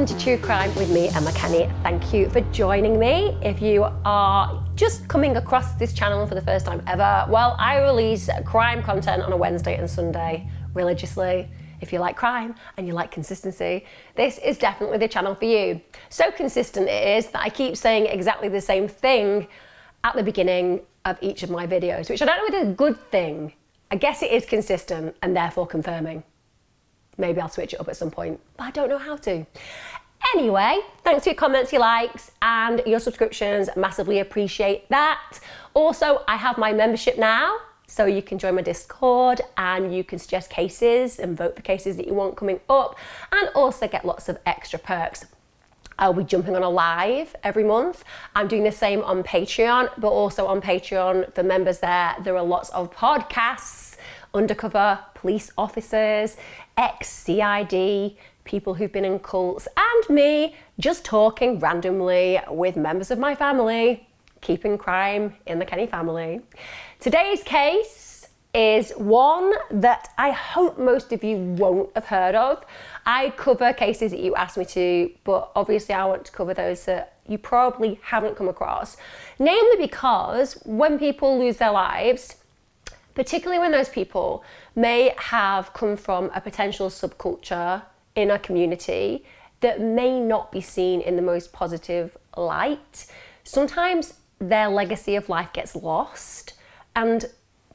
Welcome to True Crime with me, Emma Kenny. Thank you for joining me. If you are just coming across this channel for the first time ever, well, I release crime content on a Wednesday and Sunday religiously. If you like crime and you like consistency, this is definitely the channel for you. So consistent it is that I keep saying exactly the same thing at the beginning of each of my videos, which I don't know if it's a good thing. I guess it is consistent and therefore confirming. Maybe I'll switch it up at some point, but I don't know how to. Anyway, thanks for your comments, your likes, and your subscriptions. Massively appreciate that. Also, I have my membership now, so you can join my Discord and you can suggest cases and vote for cases that you want coming up, and also get lots of extra perks. I'll be jumping on a live every month. I'm doing the same on Patreon, but also on Patreon for members there are lots of podcasts, undercover police officers, ex-CID, people who've been in cults, and me just talking randomly with members of my family, keeping crime in the Kenny family. Today's case is one that I hope most of you won't have heard of. I cover cases that you ask me to, but obviously I want to cover those that you probably haven't come across. Namely because when people lose their lives, particularly when those people may have come from a potential subculture in a community that may not be seen in the most positive light, sometimes their legacy of life gets lost, and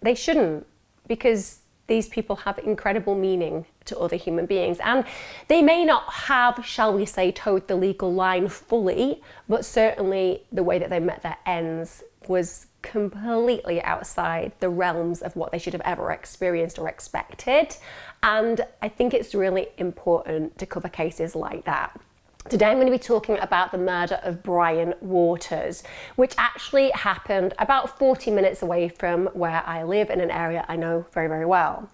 they shouldn't, because these people have incredible meaning to other human beings, and they may not have, shall we say, towed the legal line fully, but certainly the way that they met their ends was completely outside the realms of what they should have ever experienced or expected. And I think it's really important to cover cases like that. Today I'm going to be talking about the murder of Brian Waters, which actually happened about 40 minutes away from where I live, in an area I know very, very well.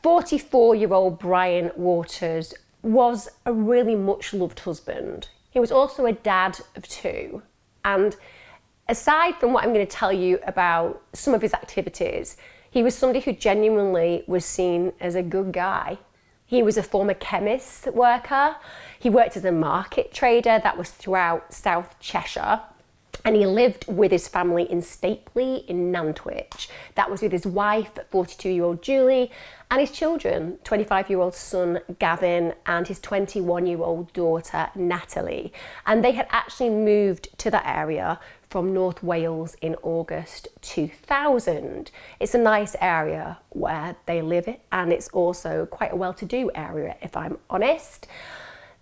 44-year-old Brian Waters was a really much loved husband. He was also a dad of two. And aside from what I'm going to tell you about some of his activities, he was somebody who genuinely was seen as a good guy. He was a former chemist worker. He worked as a market trader that was throughout South Cheshire. And he lived with his family in Stapley in Nantwich. That was with his wife, 42-year-old Julie, and his children, 25-year-old son Gavin and his 21-year-old daughter Natalie. And they had actually moved to that area from North Wales in August 2000. It's a nice area where they live, and it's also quite a well-to-do area, if I'm honest.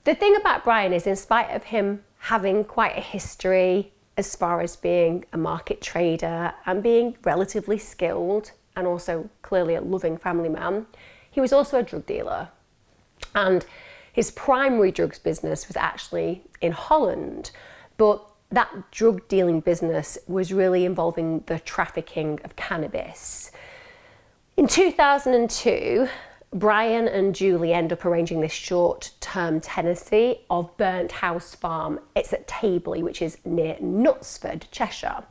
The thing about Brian is, in spite of him having quite a history as far as being a market trader and being relatively skilled and also clearly a loving family man, he was also a drug dealer. And his primary drugs business was actually in Holland, but that drug dealing business was really involving the trafficking of cannabis. In 2002, Brian and Julie end up arranging this short-term tenancy of Burnt House Farm. It's at Tabley, which is near Knutsford, Cheshire.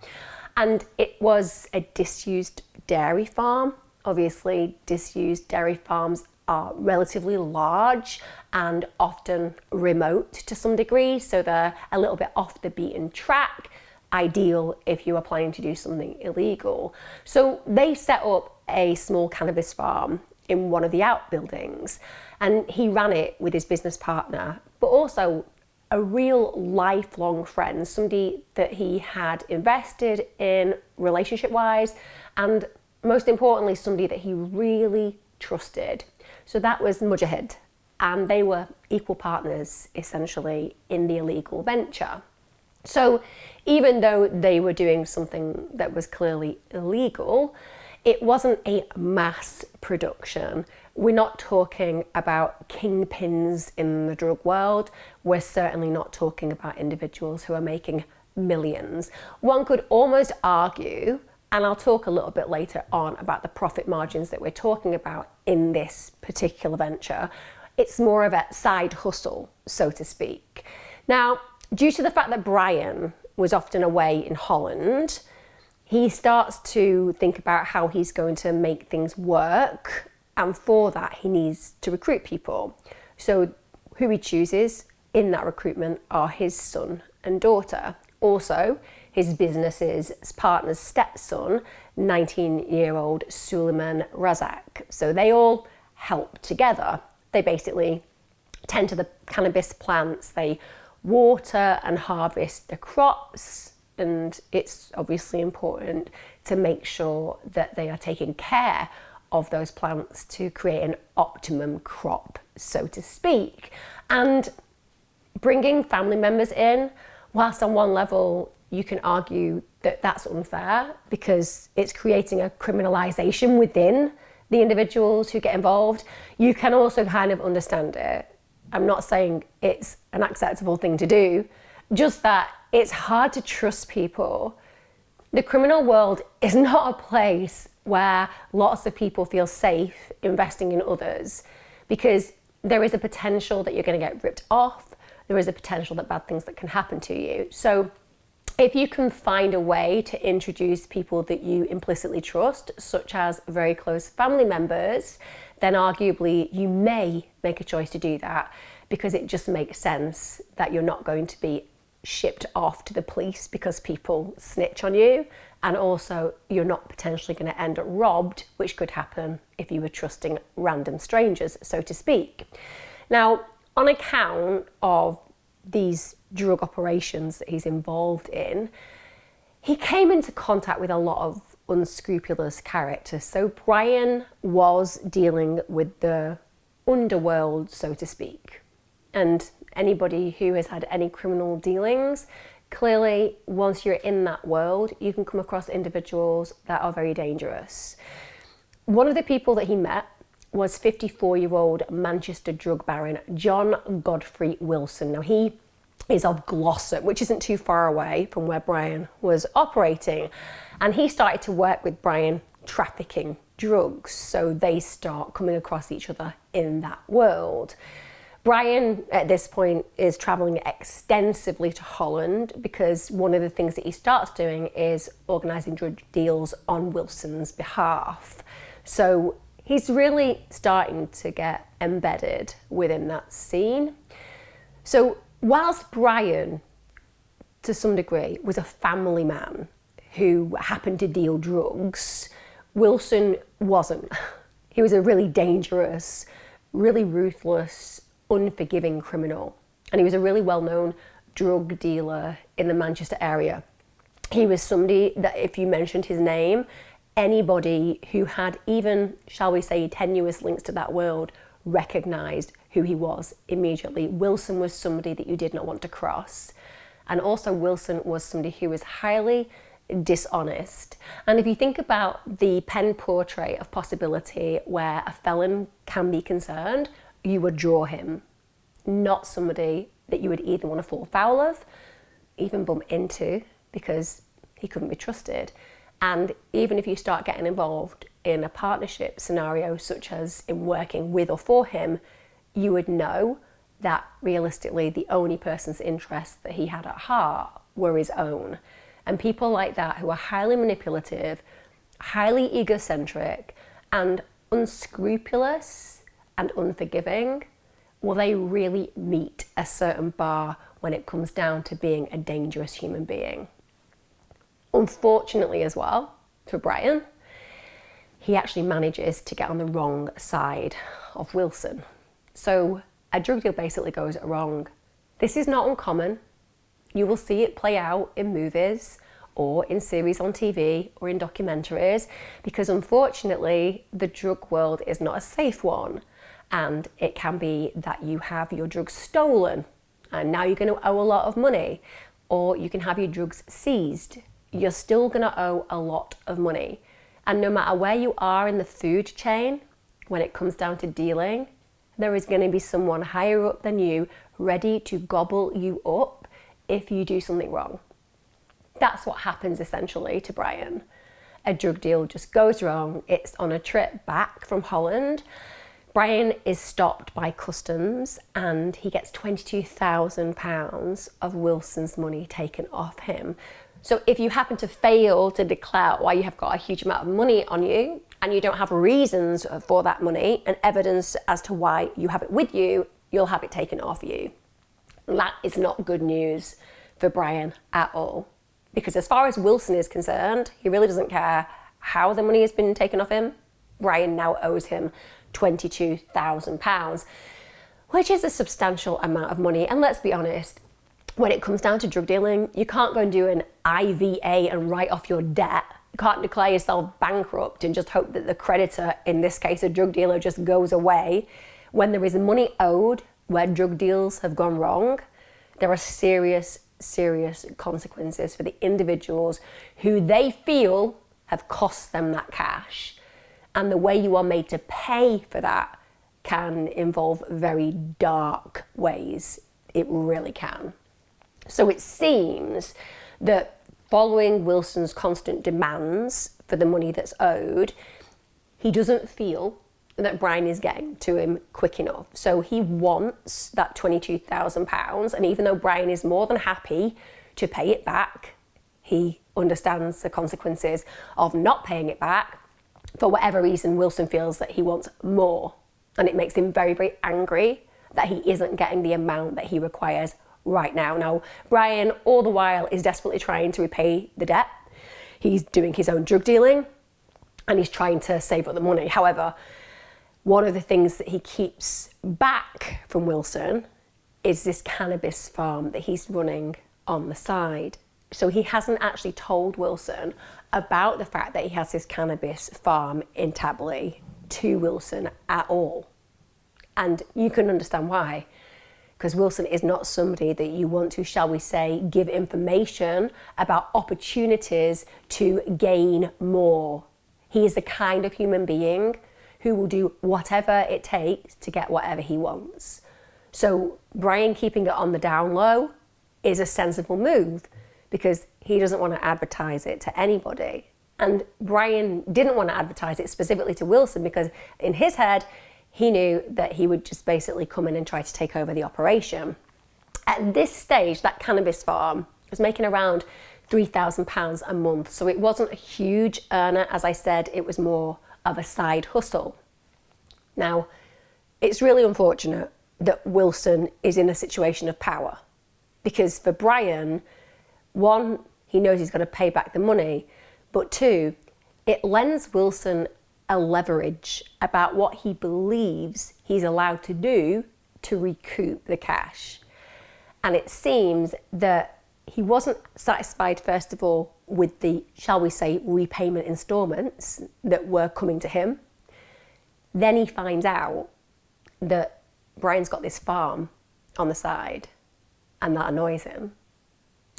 And it was a disused dairy farm. Obviously, disused dairy farms are relatively large and often remote to some degree, so they're a little bit off the beaten track, ideal if you are planning to do something illegal. So they set up a small cannabis farm in one of the outbuildings, and he ran it with his business partner, but also a real lifelong friend, somebody that he had invested in relationship-wise, and most importantly, somebody that he really trusted. So that was Mujahid, and they were equal partners, essentially, in the illegal venture. So even though they were doing something that was clearly illegal, it wasn't a mass production. We're not talking about kingpins in the drug world. We're certainly not talking about individuals who are making millions. One could almost argue, and I'll talk a little bit later on about the profit margins that we're talking about in this particular venture. It's more of a side hustle, so to speak. Now, due to the fact that Brian was often away in Holland, he starts to think about how he's going to make things work, and for that he needs to recruit people. So who he chooses in that recruitment are his son and daughter. Also, his business's partner's stepson, 19-year-old Suleman Razak. So they all help together. They basically tend to the cannabis plants, they water and harvest the crops, and it's obviously important to make sure that they are taking care of those plants to create an optimum crop, so to speak. And bringing family members in, whilst on one level you can argue that that's unfair because it's creating a criminalisation within the individuals who get involved, you can also kind of understand it. I'm not saying it's an acceptable thing to do, just that it's hard to trust people. The criminal world is not a place where lots of people feel safe investing in others, because there is a potential that you're going to get ripped off. There is a potential that bad things that can happen to you. So if you can find a way to introduce people that you implicitly trust, such as very close family members, then arguably you may make a choice to do that, because it just makes sense that you're not going to be shipped off to the police because people snitch on you, and also you're not potentially going to end up robbed, which could happen if you were trusting random strangers, so to speak. Now, on account of these drug operations that he's involved in, he came into contact with a lot of unscrupulous characters. So Brian was dealing with the underworld, so to speak. And anybody who has had any criminal dealings, clearly once you're in that world, you can come across individuals that are very dangerous. One of the people that he met was 54-year-old Manchester drug baron John Godfrey Wilson. Now, he is of Glossop, which isn't too far away from where Brian was operating. And he started to work with Brian trafficking drugs. So they start coming across each other in that world. Brian, at this point, is traveling extensively to Holland because one of the things that he starts doing is organising drug deals on Wilson's behalf. So he's really starting to get embedded within that scene. So whilst Brian, to some degree, was a family man who happened to deal drugs, Wilson wasn't. He was a really dangerous, really ruthless, unforgiving criminal. And he was a really well-known drug dealer in the Manchester area. He was somebody that if you mentioned his name, anybody who had even, shall we say, tenuous links to that world recognised who he was immediately. Wilson was somebody that you did not want to cross. And also Wilson was somebody who was highly dishonest. And if you think about the pen portrait of possibility where a felon can be concerned, you would draw him, not somebody that you would either want to fall foul of, even bump into, because he couldn't be trusted. And even if you start getting involved in a partnership scenario, such as in working with or for him, you would know that realistically the only person's interests that he had at heart were his own. And people like that who are highly manipulative, highly egocentric, and unscrupulous and unforgiving, well, they really meet a certain bar when it comes down to being a dangerous human being. Unfortunately as well, for Brian, he actually manages to get on the wrong side of Wilson. So a drug deal basically goes wrong. This is not uncommon. You will see it play out in movies or in series on TV or in documentaries, because unfortunately the drug world is not a safe one. And it can be that you have your drugs stolen and now you're going to owe a lot of money, or you can have your drugs seized. You're still going to owe a lot of money. And no matter where you are in the food chain, when it comes down to dealing, there is going to be someone higher up than you ready to gobble you up if you do something wrong. That's what happens essentially to Brian. A drug deal just goes wrong. It's on a trip back from Holland. Brian is stopped by customs and he gets £22,000 of Wilson's money taken off him. So if you happen to fail to declare why you have got a huge amount of money on you and you don't have reasons for that money and evidence as to why you have it with you, you'll have it taken off you. That is not good news for Brian at all. Because as far as Wilson is concerned, he really doesn't care how the money has been taken off him. Brian now owes him £22,000, which is a substantial amount of money. And let's be honest, when it comes down to drug dealing, you can't go and do an IVA and write off your debt. You can't declare yourself bankrupt and just hope that the creditor, in this case a drug dealer, just goes away. When there is money owed where drug deals have gone wrong, there are serious consequences for the individuals who they feel have cost them that cash. And the way you are made to pay for that can involve very dark ways. It really can. So it seems that following Wilson's constant demands for the money that's owed, he doesn't feel that Brian is getting to him quick enough. So he wants that £22,000, and even though Brian is more than happy to pay it back, he understands the consequences of not paying it back. For whatever reason, Wilson feels that he wants more, and it makes him very, very angry that he isn't getting the amount that he requires right now. Now, Brian, all the while, is desperately trying to repay the debt. He's doing his own drug dealing, and he's trying to save up the money. However, one of the things that he keeps back from Wilson is this cannabis farm that he's running on the side. So he hasn't actually told Wilson about the fact that he has this cannabis farm in Tabley to Wilson at all. And you can understand why, because Wilson is not somebody that you want to, shall we say, give information about opportunities to gain more. He is the kind of human being who will do whatever it takes to get whatever he wants. So Brian keeping it on the down low is a sensible move, because he doesn't want to advertise it to anybody. And Brian didn't want to advertise it specifically to Wilson, because in his head, he knew that he would just basically come in and try to take over the operation. At this stage, that cannabis farm was making around £3,000 a month. So it wasn't a huge earner. As I said, it was more of a side hustle. Now, it's really unfortunate that Wilson is in a situation of power, because for Brian, one, he knows he's got to pay back the money, but two, it lends Wilson a leverage about what he believes he's allowed to do to recoup the cash. And it seems that he wasn't satisfied, first of all, with the, shall we say, repayment installments that were coming to him. Then he finds out that Brian's got this farm on the side, and that annoys him.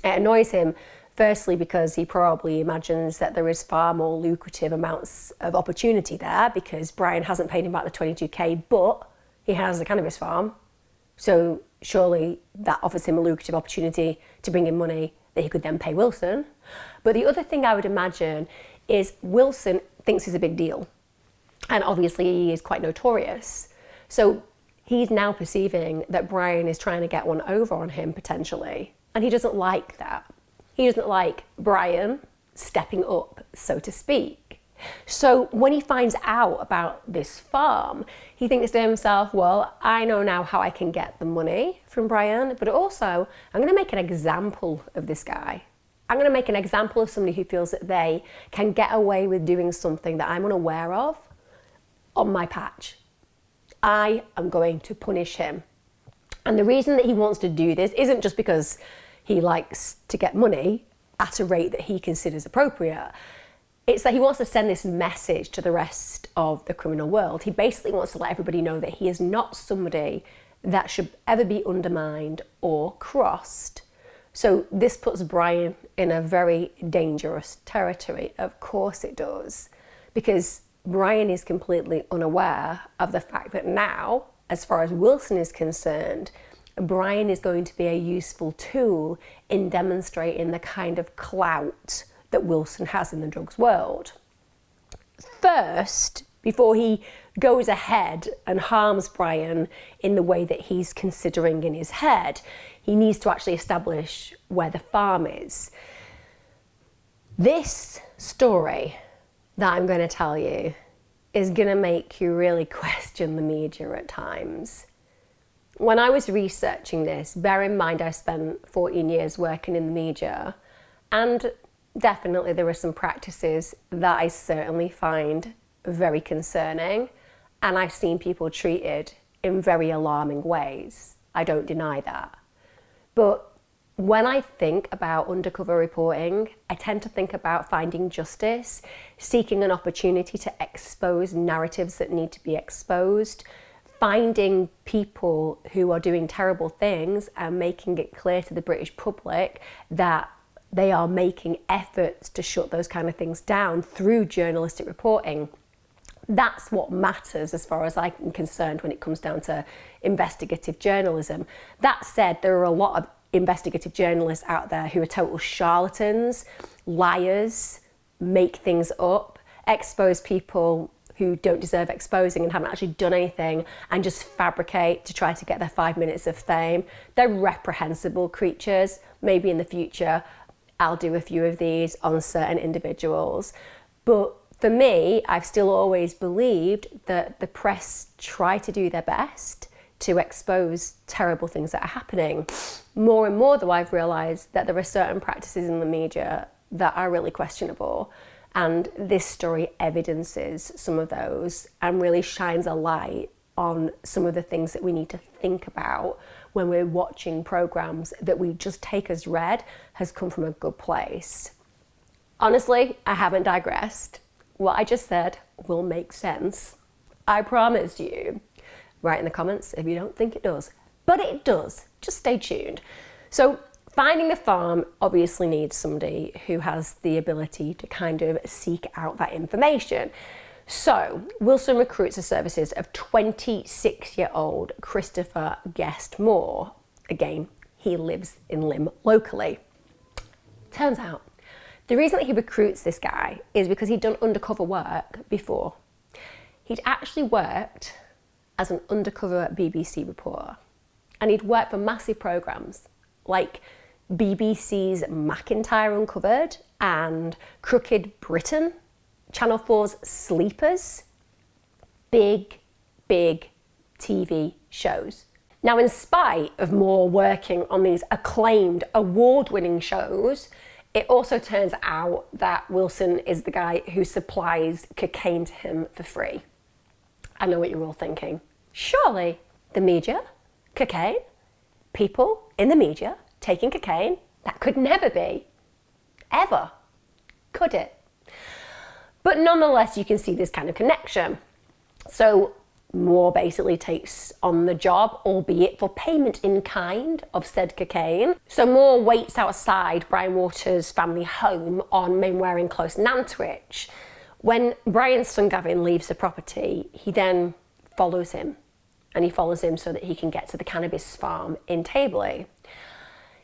It annoys him, firstly, because he probably imagines that there is far more lucrative amounts of opportunity there, because Brian hasn't paid him back the 22k, but he has a cannabis farm. So surely that offers him a lucrative opportunity to bring in money that he could then pay Wilson. But the other thing I would imagine is Wilson thinks he's a big deal. And obviously he is quite notorious. So he's now perceiving that Brian is trying to get one over on him potentially. And he doesn't like that. He doesn't like Brian stepping up, so to speak. So when he finds out about this farm, he thinks to himself, well, I know now how I can get the money from Brian, but also I'm going to make an example of this guy. I'm going to make an example of somebody who feels that they can get away with doing something that I'm unaware of on my patch. I am going to punish him. And the reason that he wants to do this isn't just because he likes to get money at a rate that he considers appropriate. It's that he wants to send this message to the rest of the criminal world. He basically wants to let everybody know that he is not somebody that should ever be undermined or crossed. So this puts Brian in a very dangerous territory. Of course it does, because Brian is completely unaware of the fact that now, as far as Wilson is concerned, Brian is going to be a useful tool in demonstrating the kind of clout that Wilson has in the drugs world. First, before he goes ahead and harms Brian in the way that he's considering in his head, he needs to actually establish where the farm is. This story that I'm going to tell you is going to make you really question the media at times. when I was researching this, bear in mind I spent 14 years working in the media, and definitely there are some practices that I certainly find very concerning, and I've seen people treated in very alarming ways. I don't deny that. But when I think about undercover reporting, I tend to think about finding justice, seeking an opportunity to expose narratives that need to be exposed, finding people who are doing terrible things and making it clear to the British public that they are making efforts to shut those kind of things down through journalistic reporting. That's what matters as far as I'm concerned when it comes down to investigative journalism. That said, there are a lot of investigative journalists out there who are total charlatans, liars, make things up, expose people who don't deserve exposing and haven't actually done anything, and just fabricate to try to get their 5 minutes of fame. They're reprehensible creatures. Maybe in the future I'll do a few of these on certain individuals. But for me, I've still always believed that the press try to do their best to expose terrible things that are happening. More and more, though, I've realised that there are certain practices in the media that are really questionable, and this story evidences some of those and really shines a light on some of the things that we need to think about when we're watching programmes that we just take as read has come from a good place. Honestly, I haven't digressed. What I just said will make sense. I promise you. Write in the comments if you don't think it does. But it does. Just stay tuned. So finding the farm obviously needs somebody who has the ability to kind of seek out that information. So Wilson recruits the services of 26-year-old Christopher Guest Moore. Again, he lives in Lim locally. Turns out, the reason that he recruits this guy is because he'd done undercover work before. He'd actually worked as an undercover BBC reporter, and he'd worked for massive programmes like BBC's McIntyre Uncovered and Crooked Britain, Channel 4's Sleepers. Big TV shows. Now, in spite of Moore working on these acclaimed, award-winning shows, it also turns out that Wilson is the guy who supplies cocaine to him for free. I know what you're all thinking. Surely the media, cocaine, people in the media taking cocaine, that could never be, ever, could it? But nonetheless, you can see this kind of connection. So Moore basically takes on the job, albeit for payment in kind of said cocaine. So Moore waits outside Brian Waters' family home on Mainwaring Close, Nantwich. When Brian's son Gavin leaves the property, he then follows him. And he follows him so that he can get to the cannabis farm in Tabley.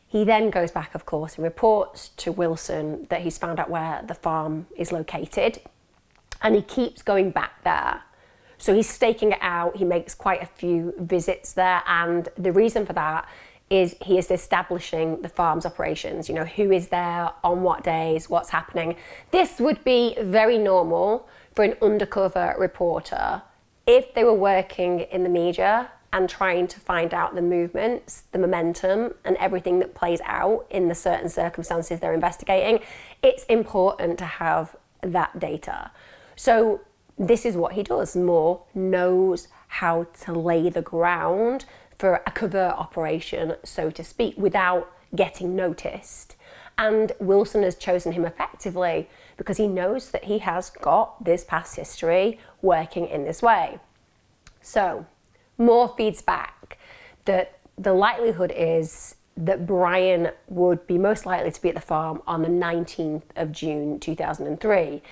He then goes back, of course, and reports to Wilson that he's found out where the farm is located. And he keeps going back there. So he's staking it out. He makes quite a few visits there. And the reason for that is he is establishing the farm's operations. You know, who is there, on what days, what's happening. This would be very normal for an undercover reporter if they were working in the media and trying to find out the movements, the momentum, and everything that plays out in the certain circumstances they're investigating. It's important to have that data. So this is what he does. Moore knows how to lay the ground for a covert operation, so to speak, without getting noticed. And Wilson has chosen him effectively because he knows that he has got this past history working in this way. So Moore feeds back that the likelihood is that Brian would be most likely to be at the farm on the 19th of June 2003.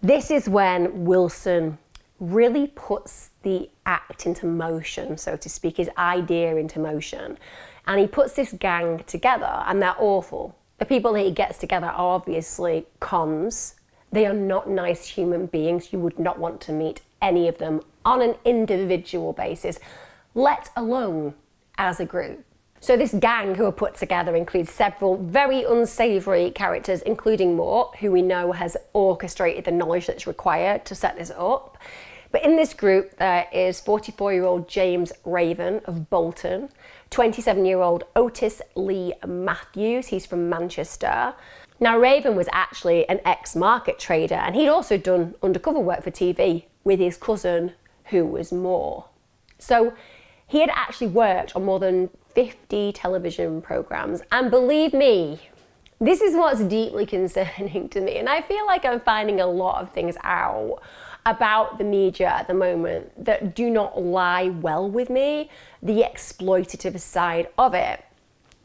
This is when Wilson really puts the act into motion, so to speak, his idea into motion. And he puts this gang together, and they're awful. The people that he gets together are obviously cons. They are not nice human beings. You would not want to meet any of them on an individual basis, let alone as a group. So this gang who are put together includes several very unsavoury characters, including Moore, who we know has orchestrated the knowledge that's required to set this up. But in this group, there is 44-year-old James Raven of Bolton, 27-year-old Otis Lee Matthews, he's from Manchester. Now, Raven was actually an ex-market trader, and he'd also done undercover work for TV with his cousin, who was more. So he had actually worked on more than 50 television programmes, and believe me, this is what's deeply concerning to me, and I feel like I'm finding a lot of things out about the media at the moment that do not lie well with me, the exploitative side of it.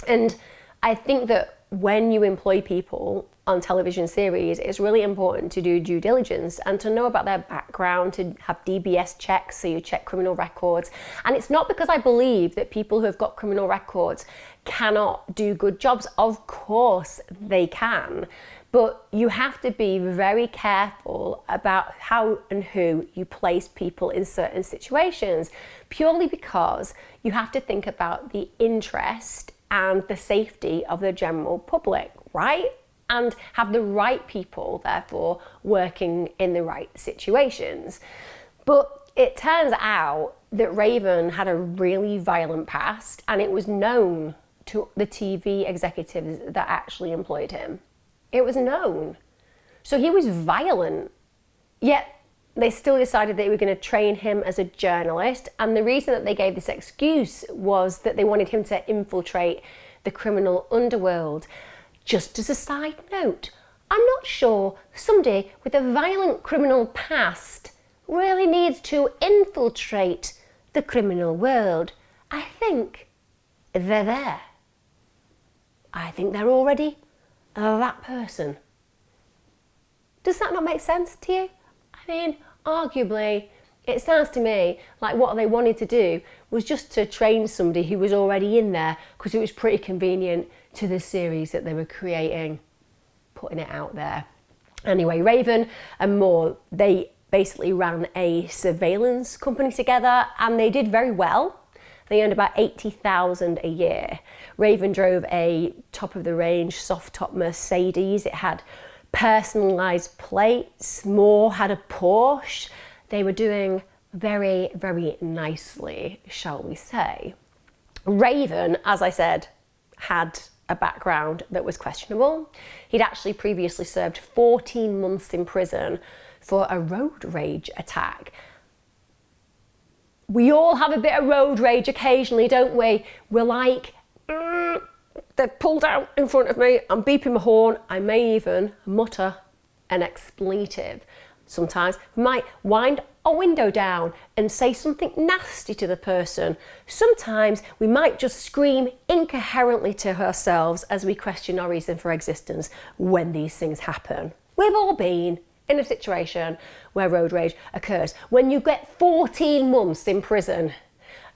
And I think that when you employ people on television series, it's really important to do due diligence and to know about their background, to have DBS checks, so you check criminal records. And it's not because I believe that people who have got criminal records cannot do good jobs. Of course they can. But you have to be very careful about how and who you place people in certain situations, purely because you have to think about the interest and the safety of the general public, right? And have the right people, therefore, working in the right situations. But it turns out that Raven had a really violent past, and it was known to the TV executives that actually employed him. It was known. So he was violent, yet they still decided they were going to train him as a journalist. And the reason that they gave this excuse was that they wanted him to infiltrate the criminal underworld. Just as a side note, I'm not sure somebody with a violent criminal past really needs to infiltrate the criminal world. I think they're there. I think they're already that person. Does that not make sense to you? I mean, arguably, it sounds to me like what they wanted to do was just to train somebody who was already in there, because it was pretty convenient to the series that they were creating, putting it out there. Anyway, Raven and Moore, they basically ran a surveillance company together, and they did very well. They earned about $80,000 a year. Raven drove a top-of-the-range soft-top Mercedes. It had personalised plates. Moore had a Porsche. They were doing very, very nicely, shall we say. Raven, as I said, had a background that was questionable. He'd actually previously served 14 months in prison for a road rage attack. We all have a bit of road rage occasionally, don't we? We're like, they've pulled out in front of me, I'm beeping my horn, I may even mutter an expletive. Sometimes we might wind our window down and say something nasty to the person. Sometimes we might just scream incoherently to ourselves as we question our reason for existence when these things happen. We've all been in a situation where road rage occurs. When you get 14 months in prison,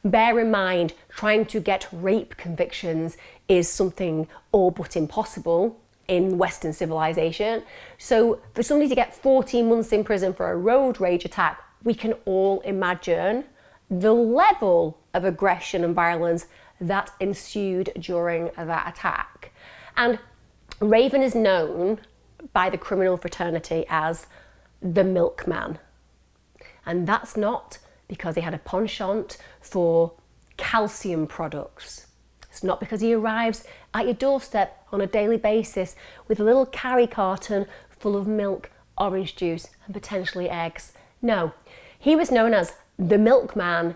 bear in mind, trying to get rape convictions is something all but impossible in Western civilization. So for somebody to get 14 months in prison for a road rage attack, we can all imagine the level of aggression and violence that ensued during that attack. And Raven is known by the criminal fraternity as the milkman. And that's not because he had a penchant for calcium products. It's not because he arrives at your doorstep on a daily basis with a little carry carton full of milk, orange juice, and potentially eggs. No, he was known as the milkman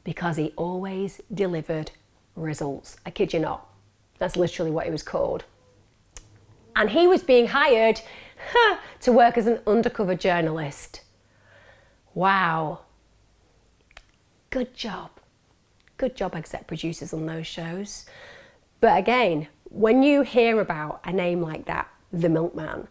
because he always delivered results. I kid you not. That's literally what he was called. And he was being hired to work as an undercover journalist. Wow. Good job. Good job, exec producers on those shows. But again, when you hear about a name like that, the milkman,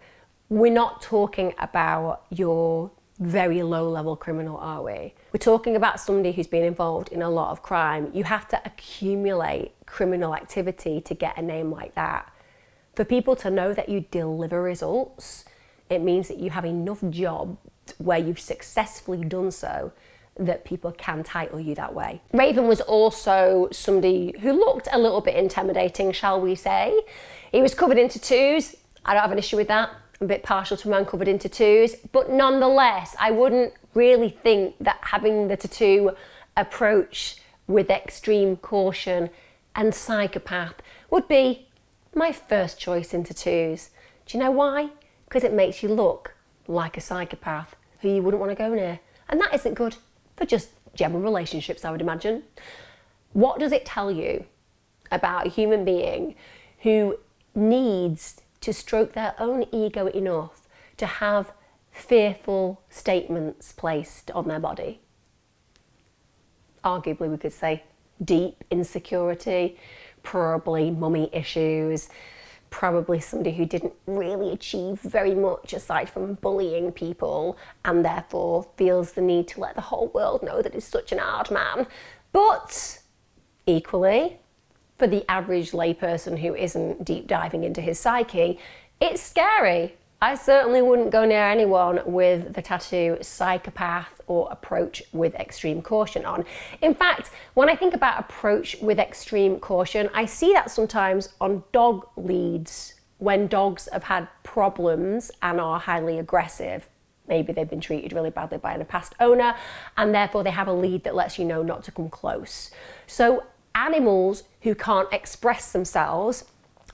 we're not talking about your very low-level criminal, are we? We're talking about somebody who's been involved in a lot of crime. You have to accumulate criminal activity to get a name like that. For people to know that you deliver results, it means that you have enough jobs where you've successfully done so that people can title you that way. Raven was also somebody who looked a little bit intimidating, shall we say. He was covered in tattoos. I don't have an issue with that. I'm a bit partial to a man covered in tattoos, but nonetheless, I wouldn't really think that having the tattoo approach with extreme caution and psychopath would be my first choice in tattoos. Do you know why? Because it makes you look like a psychopath who you wouldn't want to go near. And that isn't good for just general relationships, I would imagine. What does it tell you about a human being who needs to stroke their own ego enough to have fearful statements placed on their body? Arguably, we could say deep insecurity, probably mummy issues, probably somebody who didn't really achieve very much aside from bullying people and therefore feels the need to let the whole world know that he's such an hard man. But equally, for the average layperson who isn't deep diving into his psyche, it's scary. I certainly wouldn't go near anyone with the tattoo psychopath or approach with extreme caution on. In fact, when I think about approach with extreme caution, I see that sometimes on dog leads when dogs have had problems and are highly aggressive. Maybe they've been treated really badly by a past owner and therefore they have a lead that lets you know not to come close. So animals who can't express themselves,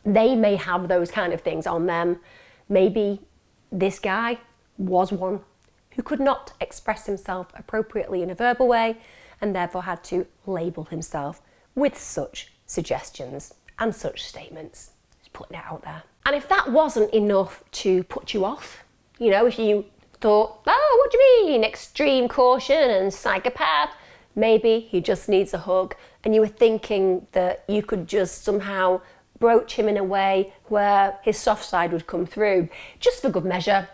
they may have those kind of things on them. Maybe this guy was one who could not express himself appropriately in a verbal way and therefore had to label himself with such suggestions and such statements. Just putting it out there. And if that wasn't enough to put you off, you know, if you thought, oh, what do you mean, extreme caution and psychopath? Maybe he just needs a hug and you were thinking that you could just somehow broach him in a way where his soft side would come through. Just for good measure,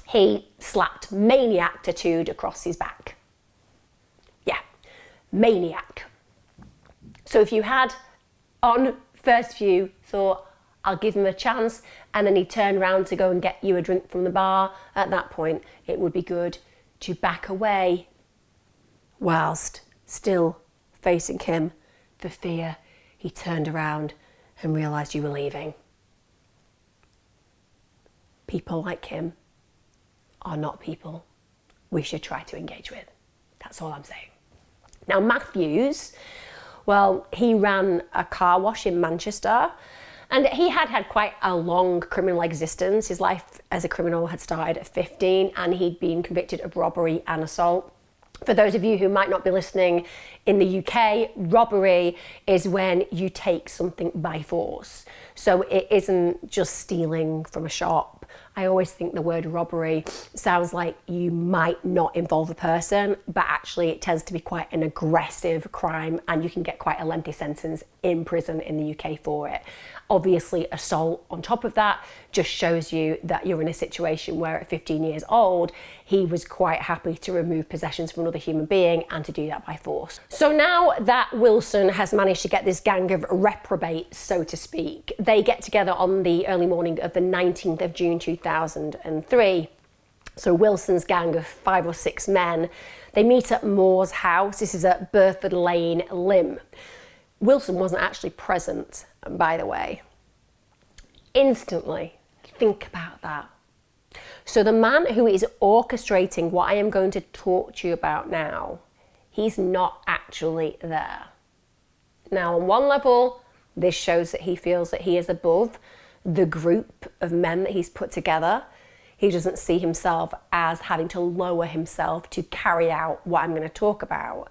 he slapped maniac tattooed across his back. Yeah, maniac. So if you had, on first view, thought, I'll give him a chance, and then he turned around to go and get you a drink from the bar, at that point, it would be good to back away whilst still facing him for fear he turned around and realised you were leaving. People like him are not people we should try to engage with. That's all I'm saying. Now, Matthews, well, he ran a car wash in Manchester and he had had quite a long criminal existence. His life as a criminal had started at 15 and he'd been convicted of robbery and assault. For those of you who might not be listening in the UK, robbery is when you take something by force. So it isn't just stealing from a shop. I always think the word robbery sounds like you might not involve a person, but actually it tends to be quite an aggressive crime and you can get quite a lengthy sentence in prison in the UK for it. Obviously, assault on top of that just shows you that you're in a situation where at 15 years old, he was quite happy to remove possessions from another human being and to do that by force. So now that Wilson has managed to get this gang of reprobates, so to speak, they get together on the early morning of the 19th of June 2003. So Wilson's gang of 5 or 6 men, they meet at Moore's house. This is at Burford Lane, Lymm. Wilson wasn't actually present, by the way. Instantly, think about that. So the man who is orchestrating what I am going to talk to you about now, he's not actually there. Now, on one level, this shows that he feels that he is above the group of men that he's put together. He doesn't see himself as having to lower himself to carry out what I'm going to talk about.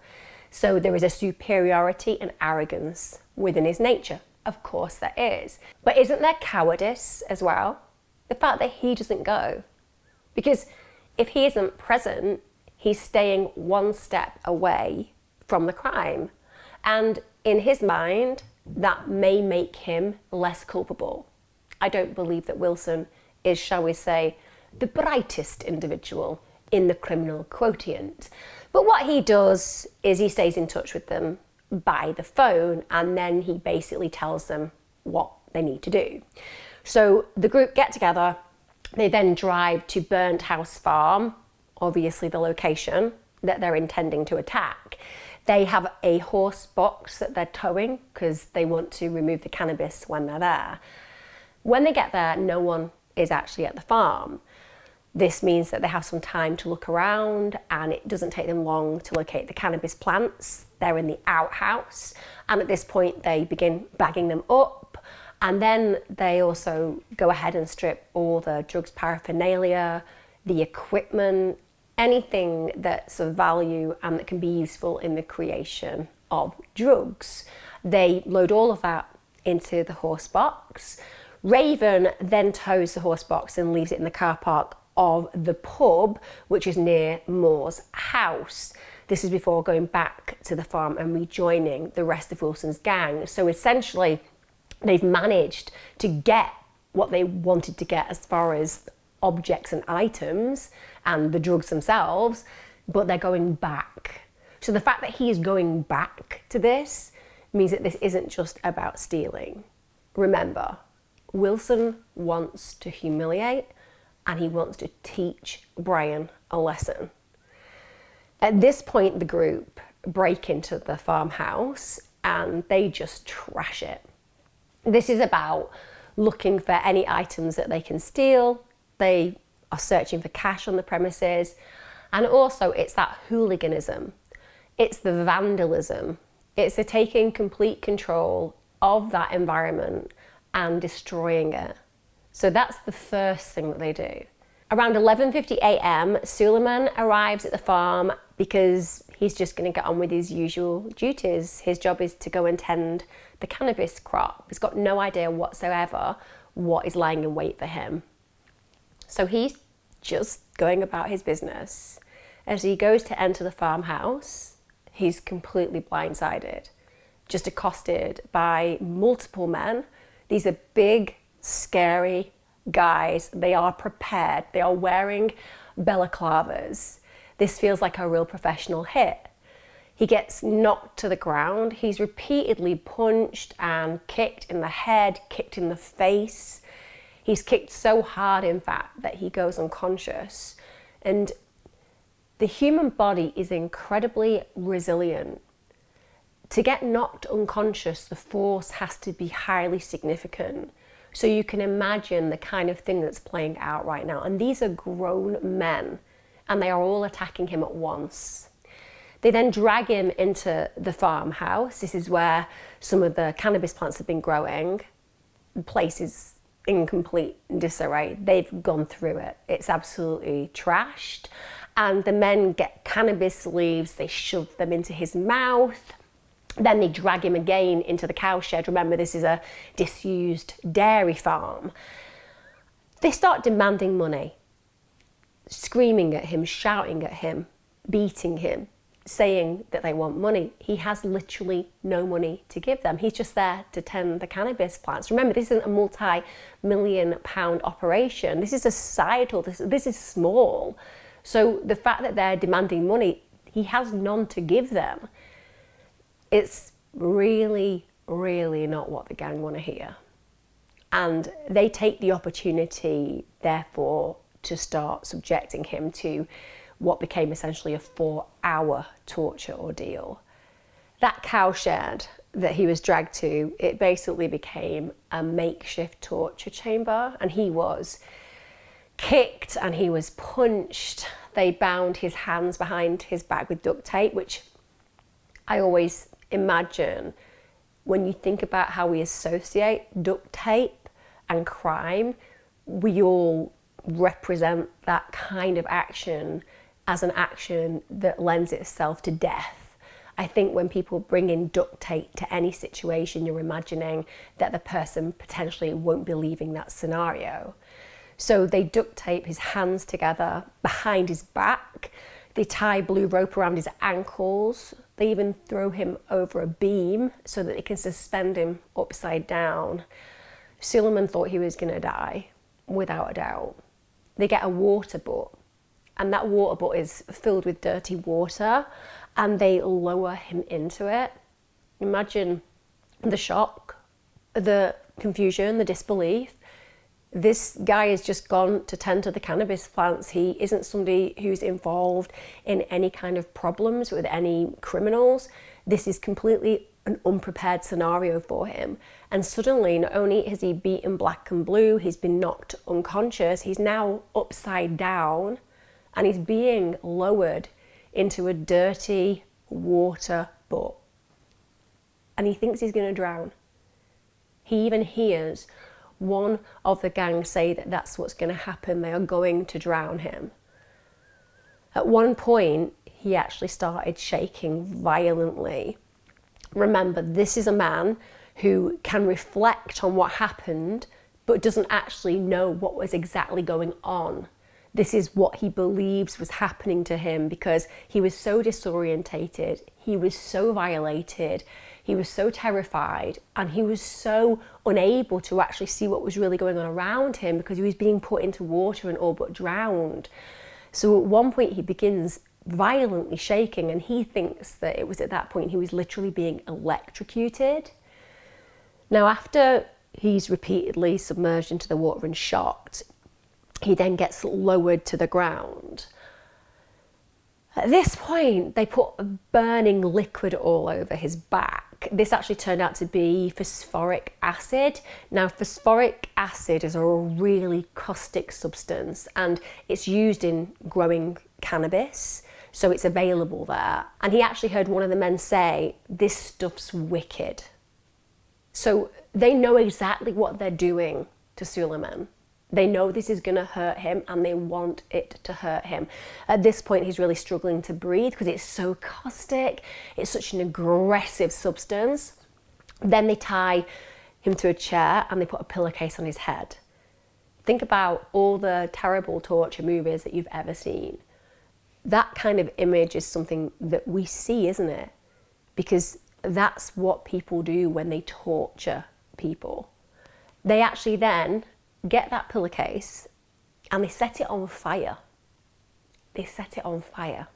So there is a superiority and arrogance within his nature. Of course there is. But isn't there cowardice as well? The fact that he doesn't go. Because if he isn't present, he's staying one step away from the crime. And in his mind, that may make him less culpable. I don't believe that Wilson is, shall we say, the brightest individual in the criminal quotient. But what he does is he stays in touch with them by the phone and then he basically tells them what they need to do. So the group get together, they then drive to Burnt House Farm, obviously the location that they're intending to attack. They have a horse box that they're towing because they want to remove the cannabis when they're there. When they get there, no one is actually at the farm. This means that they have some time to look around, and it doesn't take them long to locate the cannabis plants. They're in the outhouse, and at this point they begin bagging them up, and then they also go ahead and strip all the drugs paraphernalia, the equipment, anything that's of value and that can be useful in the creation of drugs. They load all of that into the horse box. Raven then tows the horse box and leaves it in the car park of the pub, which is near Moore's house. This is before going back to the farm and rejoining the rest of Wilson's gang. So essentially, they've managed to get what they wanted to get as far as objects and items and the drugs themselves, but they're going back. So the fact that he is going back to this means that this isn't just about stealing. Remember, Wilson wants to humiliate, and he wants to teach Brian a lesson. At this point, the group break into the farmhouse and they just trash it. This is about looking for any items that they can steal. They are searching for cash on the premises. And also it's that hooliganism. It's the vandalism. It's the taking complete control of that environment and destroying it. So that's the first thing that they do. Around 11:50 a.m, Suleman arrives at the farm because he's just going to get on with his usual duties. His job is to go and tend the cannabis crop. He's got no idea whatsoever what is lying in wait for him. So he's just going about his business. As he goes to enter the farmhouse, he's completely blindsided, just accosted by multiple men. These are big, scary guys. They are prepared. They are wearing balaclavas. This feels like a real professional hit. He gets knocked to the ground. He's repeatedly punched and kicked in the head, kicked in the face. He's kicked so hard, in fact, that he goes unconscious. And the human body is incredibly resilient. To get knocked unconscious, the force has to be highly significant. So you can imagine the kind of thing that's playing out right now. And these are grown men, and they are all attacking him at once. They then drag him into the farmhouse. This is where some of the cannabis plants have been growing. The place is in complete disarray. They've gone through it. It's absolutely trashed. And the men get cannabis leaves, they shove them into his mouth. Then they drag him again into the cow shed. Remember, this is a disused dairy farm. They start demanding money, screaming at him, shouting at him, beating him, saying that they want money. He has literally no money to give them. He's just there to tend the cannabis plants. Remember, this isn't a multi-million-pound operation. This is societal. This is small. So the fact that they're demanding money, he has none to give them. It's really, really not what the gang want to hear. And they take the opportunity, therefore, to start subjecting him to what became essentially a 4-hour torture ordeal. That cowshed that he was dragged to, it basically became a makeshift torture chamber, and he was kicked and he was punched. They bound his hands behind his back with duct tape, which I always imagine when you think about how we associate duct tape and crime, we all represent that kind of action as an action that lends itself to death. I think when people bring in duct tape to any situation, you're imagining that the person potentially won't be leaving that scenario. So they duct tape his hands together behind his back. They tie blue rope around his ankles. They even throw him over a beam so that they can suspend him upside down. Suleman thought he was going to die, without a doubt. They get a water butt, and that water butt is filled with dirty water, and they lower him into it. Imagine the shock, the confusion, the disbelief. This guy has just gone to tend to the cannabis plants. He isn't somebody who's involved in any kind of problems with any criminals. This is completely an unprepared scenario for him. And suddenly, not only has he beaten black and blue, he's been knocked unconscious, he's now upside down and he's being lowered into a dirty water butt. And he thinks he's going to drown. He even hears one of the gang say that that's what's going to happen. They are going to drown him. At one point, he actually started shaking violently. Remember, this is a man who can reflect on what happened, but doesn't actually know what was exactly going on. This is what he believes was happening to him because he was so disorientated, he was so violated, he was so terrified, and he was so unable to actually see what was really going on around him because he was being put into water and all but drowned. So at one point he begins violently shaking, and he thinks that it was at that point he was literally being electrocuted. Now, after he's repeatedly submerged into the water and shocked, he then gets lowered to the ground. At this point, they put a burning liquid all over his back. This actually turned out to be phosphoric acid. Now, phosphoric acid is a really caustic substance, and it's used in growing cannabis, so it's available there. And he actually heard one of the men say, "This stuff's wicked." So they know exactly what they're doing to Suleman. They know this is going to hurt him, and they want it to hurt him. At this point, he's really struggling to breathe because it's so caustic. It's such an aggressive substance. Then they tie him to a chair and they put a pillowcase on his head. Think about all the terrible torture movies that you've ever seen. That kind of image is something that we see, isn't it? Because that's what people do when they torture people. They actually then get that pillowcase and they set it on fire. They set it on fire.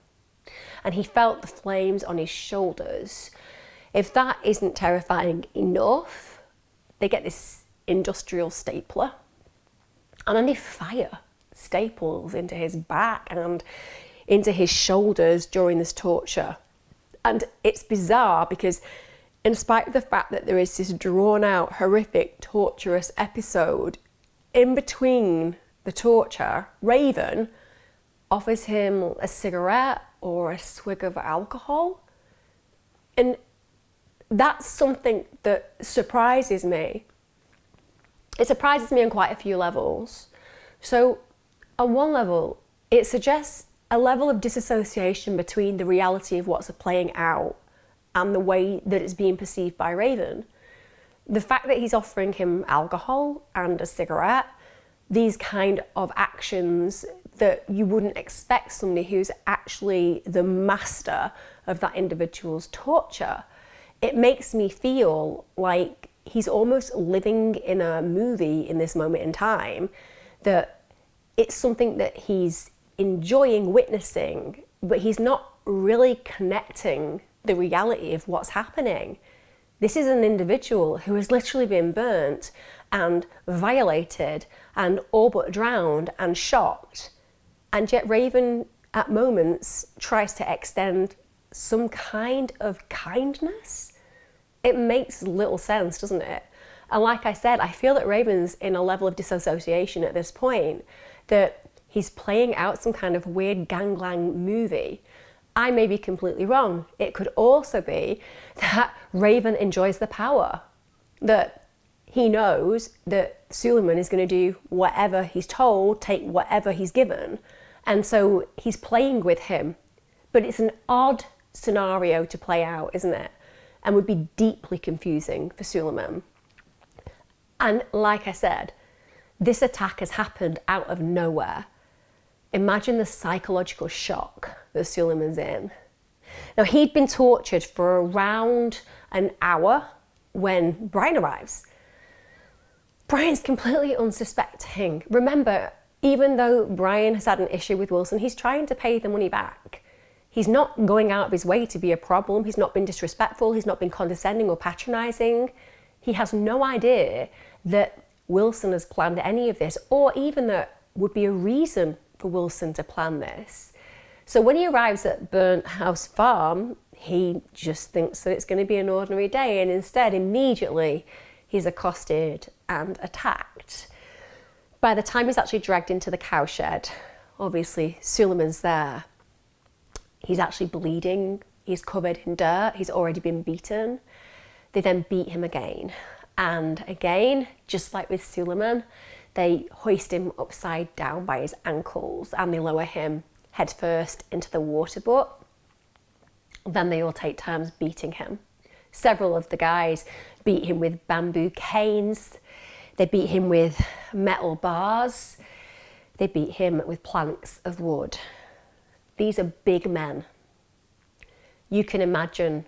And he felt the flames on his shoulders. If that isn't terrifying enough, they get this industrial stapler and then they fire staples into his back and into his shoulders during this torture. And it's bizarre because in spite of the fact that there is this drawn out, horrific, torturous episode, in between the torture, Raven offers him a cigarette or a swig of alcohol. And that's something that surprises me. It surprises me on quite a few levels. So on one level, it suggests a level of disassociation between the reality of what's playing out and the way that it's being perceived by Raven. The fact that he's offering him alcohol and a cigarette, these kind of actions that you wouldn't expect somebody who's actually the master of that individual's torture, it makes me feel like he's almost living in a movie in this moment in time, that it's something that he's enjoying witnessing, but he's not really connecting the reality of what's happening. This is an individual who has literally been burnt and violated and all but drowned and shocked. And yet Raven at moments tries to extend some kind of kindness. It makes little sense, doesn't it? And like I said, I feel that Raven's in a level of disassociation at this point, that he's playing out some kind of weird gangland movie. I may be completely wrong. It could also be that Raven enjoys the power, that he knows that Suleman is going to do whatever he's told, take whatever he's given, and so he's playing with him. But it's an odd scenario to play out, isn't it? And would be deeply confusing for Suleman. And like I said, this attack has happened out of nowhere. Imagine the psychological shock that Suleman's in. Now, he'd been tortured for around an hour when Brian arrives. Brian's completely unsuspecting. Remember, even though Brian has had an issue with Wilson, he's trying to pay the money back. He's not going out of his way to be a problem. He's not been disrespectful. He's not been condescending or patronizing. He has no idea that Wilson has planned any of this, or even that would be a reason for Wilson to plan this. So when he arrives at Burnt House Farm, he just thinks that it's going to be an ordinary day, and instead immediately he's accosted and attacked. By the time he's actually dragged into the cowshed, obviously Suleman's there. He's actually bleeding, he's covered in dirt, he's already been beaten. They then beat him again. And again, just like with Suleman, they hoist him upside down by his ankles and they lower him headfirst into the water butt. Then they all take turns beating him. Several of the guys beat him with bamboo canes. They beat him with metal bars. They beat him with planks of wood. These are big men. You can imagine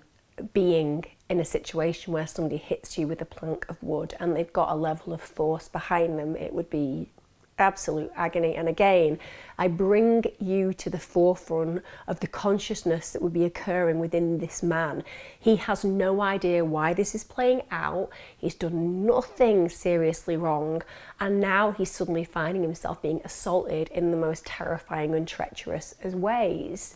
being in a situation where somebody hits you with a plank of wood and they've got a level of force behind them. It would be absolute agony. And again, I bring you to the forefront of the consciousness that would be occurring within this man. He has no idea why this is playing out. He's done nothing seriously wrong. And now he's suddenly finding himself being assaulted in the most terrifying and treacherous of ways.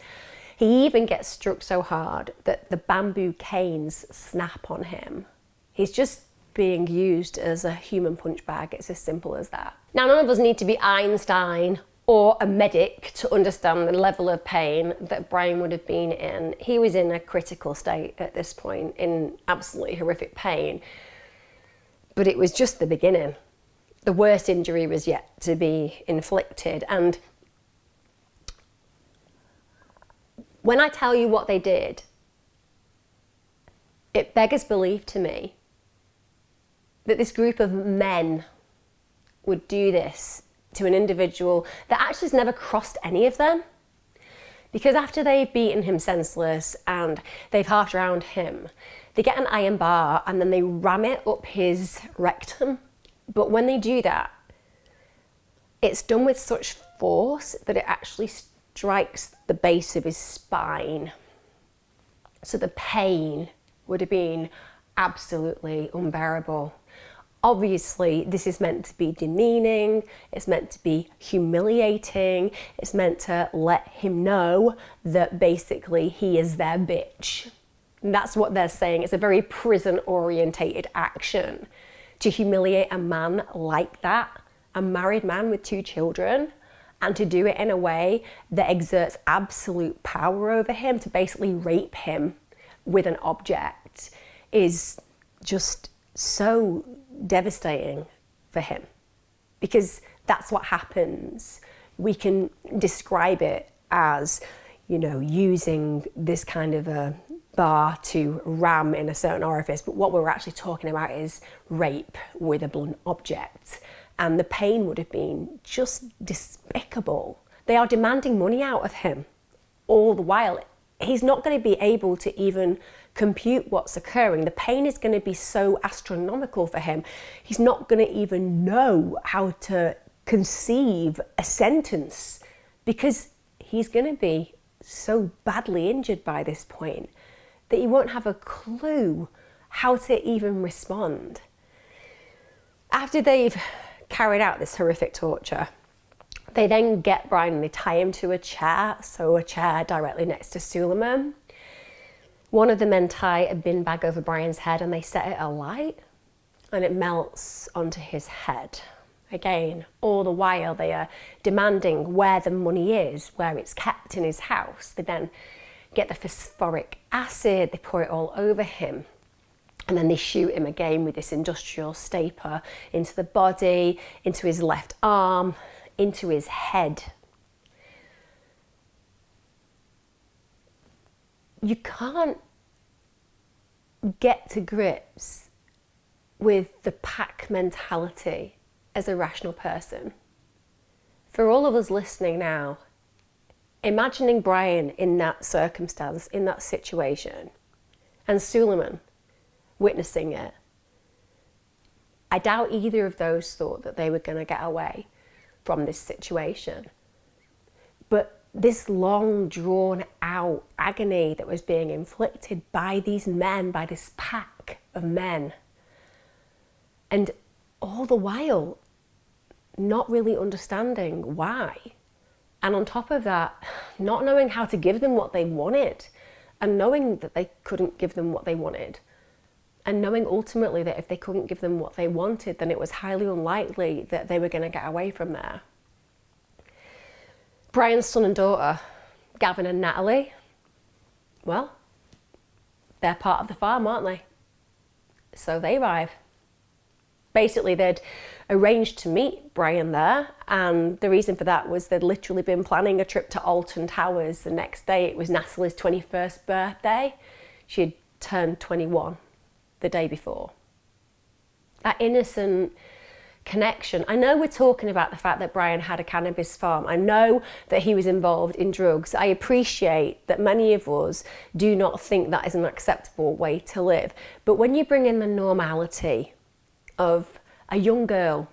He even gets struck so hard that the bamboo canes snap on him. He's just being used as a human punch bag. It's as simple as that. Now, none of us need to be Einstein or a medic to understand the level of pain that Brian would have been in. He was in a critical state at this point, in absolutely horrific pain. But it was just the beginning. The worst injury was yet to be inflicted. And when I tell you what they did, it beggars belief to me that this group of men would do this to an individual that actually has never crossed any of them. Because after they've beaten him senseless and they've half drowned him, they get an iron bar and then they ram it up his rectum. But when they do that, it's done with such force that it actually strikes the base of his spine. So the pain would have been absolutely unbearable. Obviously, this is meant to be demeaning, it's meant to be humiliating, it's meant to let him know that basically he is their bitch. And that's what they're saying. It's a very prison-orientated action to humiliate a man like that, a married man with 2 children, and to do it in a way that exerts absolute power over him, to basically rape him with an object, is just so devastating for him, because that's what happens. We can describe it as, you know, using this kind of a bar to ram in a certain orifice, but what we're actually talking about is rape with a blunt object, and the pain would have been just despicable. They are demanding money out of him all the while. He's not going to be able to even compute what's occurring. The pain is going to be so astronomical for him. He's not going to even know how to conceive a sentence, because he's going to be so badly injured by this point that he won't have a clue how to even respond. After they've carried out this horrific torture, they then get Brian and they tie him to a chair, so a chair directly next to Suleman. One of the men tie a bin bag over Brian's head and they set it alight and it melts onto his head. Again, all the while they are demanding where the money is, where it's kept in his house. They then get the phosphoric acid, they pour it all over him. And then they shoot him again with this industrial stapler into the body, into his left arm, into his head. You can't get to grips with the pack mentality as a rational person. For all of us listening now, imagining Brian in that circumstance, in that situation, and Suleman witnessing it, I doubt either of those thought that they were going to get away from this situation. But this long drawn out agony that was being inflicted by these men, by this pack of men, and all the while not really understanding why And on top of that, not knowing how to give them what they wanted, and knowing that they couldn't give them what they wanted, and knowing ultimately that if they couldn't give them what they wanted, then it was highly unlikely that they were going to get away from there. Brian's son and daughter, Gavin and Natalie, well, they're part of the farm, aren't they? So they arrive. Basically, they'd arranged to meet Brian there, and the reason for that was they'd literally been planning a trip to Alton Towers the next day. It was Natalie's 21st birthday. She had turned 21 the day before. That innocent connection. I know we're talking about the fact that Brian had a cannabis farm. I know that he was involved in drugs. I appreciate that many of us do not think that is an acceptable way to live. But when you bring in the normality of a young girl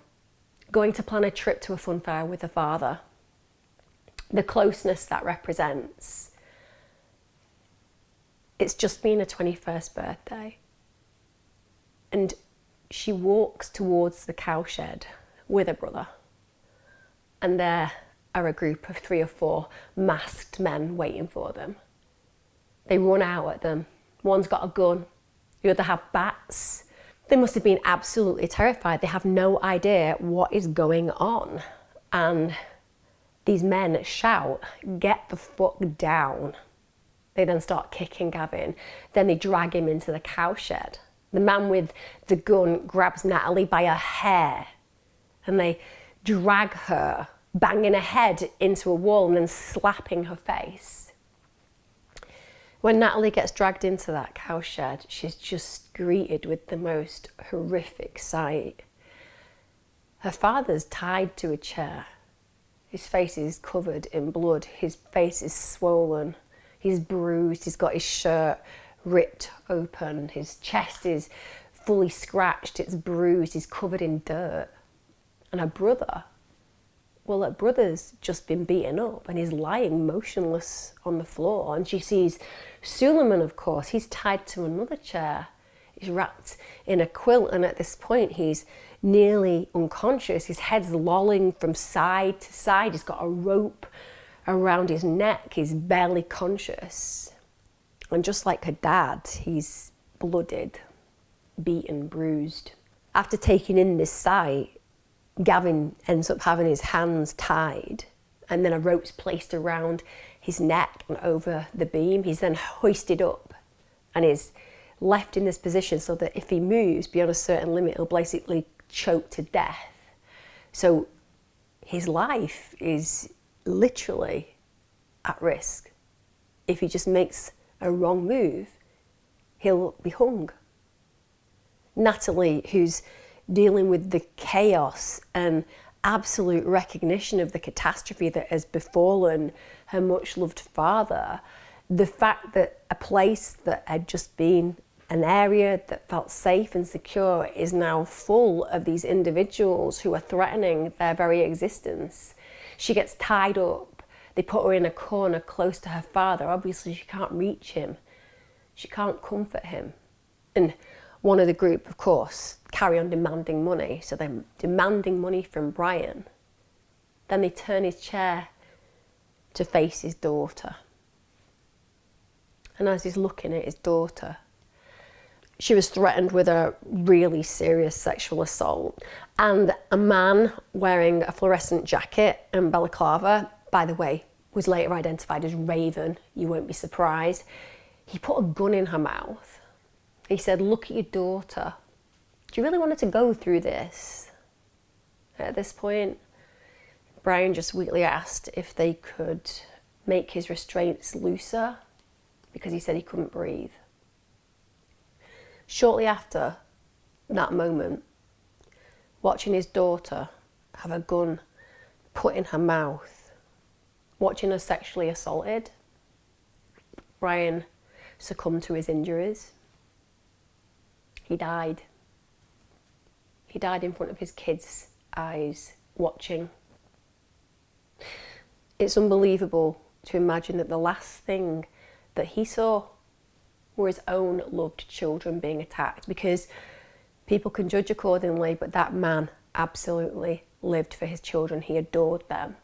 going to plan a trip to a fun fair with her father, the closeness that represents, it's just been her 21st birthday. And she walks towards the cowshed with her brother. And there are a group of 3 or 4 masked men waiting for them. They run out at them. One's got a gun, the other have bats. They must have been absolutely terrified. They have no idea what is going on. And these men shout, "Get the fuck down." They then start kicking Gavin. Then they drag him into the cowshed. The man with the gun grabs Natalie by her hair and they drag her, banging her head into a wall and then slapping her face. When Natalie gets dragged into that cowshed, she's just greeted with the most horrific sight. Her father's tied to a chair. His face is covered in blood. His face is swollen. He's bruised. He's got his shirt ripped open. His chest is fully scratched. It's bruised. He's covered in dirt. And her brother, well, her brother's just been beaten up and he's lying motionless on the floor. And she sees Suleman, of course. He's tied to another chair. He's wrapped in a quilt, and at this point he's nearly unconscious. His head's lolling from side to side. He's got a rope around his neck. He's barely conscious. And just like her dad, he's blooded, beaten, bruised. After taking in this sight, Gavin ends up having his hands tied and then a rope's placed around his neck and over the beam. He's then hoisted up and is left in this position so that if he moves beyond a certain limit, he'll basically choke to death. So his life is literally at risk. If he just makes a wrong move, he'll be hung. Natalie, who's dealing with the chaos and absolute recognition of the catastrophe that has befallen her much-loved father, the fact that a place that had just been an area that felt safe and secure is now full of these individuals who are threatening their very existence. She gets tied up. They put her in a corner close to her father. Obviously, she can't reach him. She can't comfort him. And one of the group, of course, carry on demanding money. So they're demanding money from Brian. Then they turn his chair to face his daughter. And as he's looking at his daughter, she was threatened with a really serious sexual assault. And a man wearing a fluorescent jacket and balaclava, by the way, was later identified as Raven, you won't be surprised. He put a gun in her mouth. He said, "Look at your daughter. Do you really want her to go through this?" At this point, Brian just weakly asked if they could make his restraints looser because he said he couldn't breathe. Shortly after that moment, watching his daughter have a gun put in her mouth, watching her sexually assaulted, Brian succumbed to his injuries. He died. He died in front of his kids' eyes, watching. It's unbelievable to imagine that the last thing that he saw were his own loved children being attacked, because people can judge accordingly, but that man absolutely lived for his children. He adored them.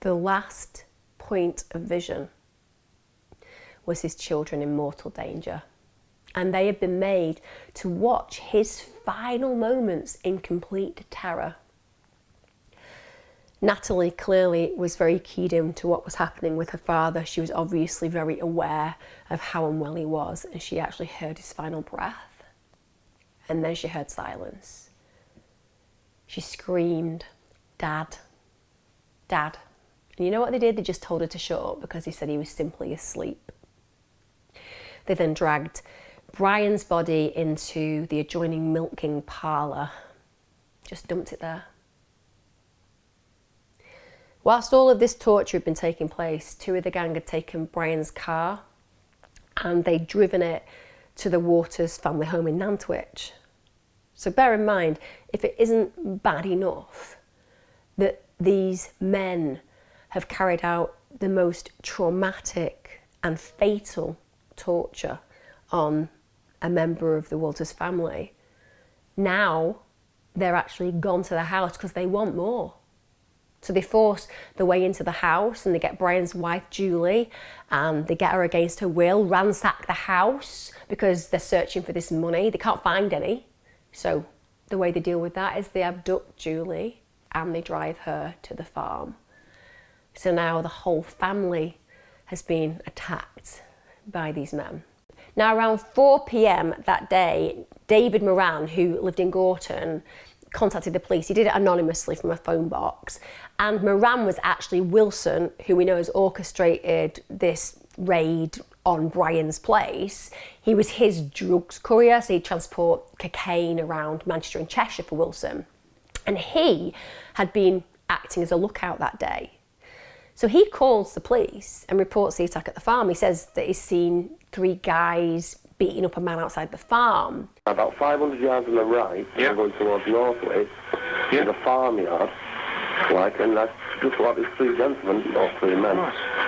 the last point of vision was his children in mortal danger. And they had been made to watch his final moments in complete terror. Natalie clearly was very keyed in to what was happening with her father. She was obviously very aware of how unwell he was, and she actually heard his final breath. And then she heard silence. She screamed, "Dad, Dad." And you know what they did? They just told her to shut up because he said he was simply asleep. They then dragged Brian's body into the adjoining milking parlour. Just dumped it there. Whilst all of this torture had been taking place, two of the gang had taken Brian's car and they'd driven it to the Waters family home in Nantwich. So bear in mind, if it isn't bad enough that these men have carried out the most traumatic and fatal torture on a member of the Walters family, now they're actually gone to the house because they want more. So they force the way into the house and they get Brian's wife Julie and they get her against her will, ransack the house because they're searching for this money. They can't find any. So the way they deal with that is they abduct Julie and they drive her to the farm. So now the whole family has been attacked by these men. Now around 4 p.m. that day, David Moran, who lived in Gorton, contacted the police. He did it anonymously from a phone box. And Moran was actually Wilson, who we know has orchestrated this raid on Brian's place. He was his drugs courier, so he'd transport cocaine around Manchester and Cheshire for Wilson. And he had been acting as a lookout that day. So he calls the police and reports the attack at the farm. He says that he's seen 3 guys beating up a man outside the farm. About 500 yards on the right, going towards Northway, there's a farmyard, and that's just like these 3 gentlemen, or 3 men,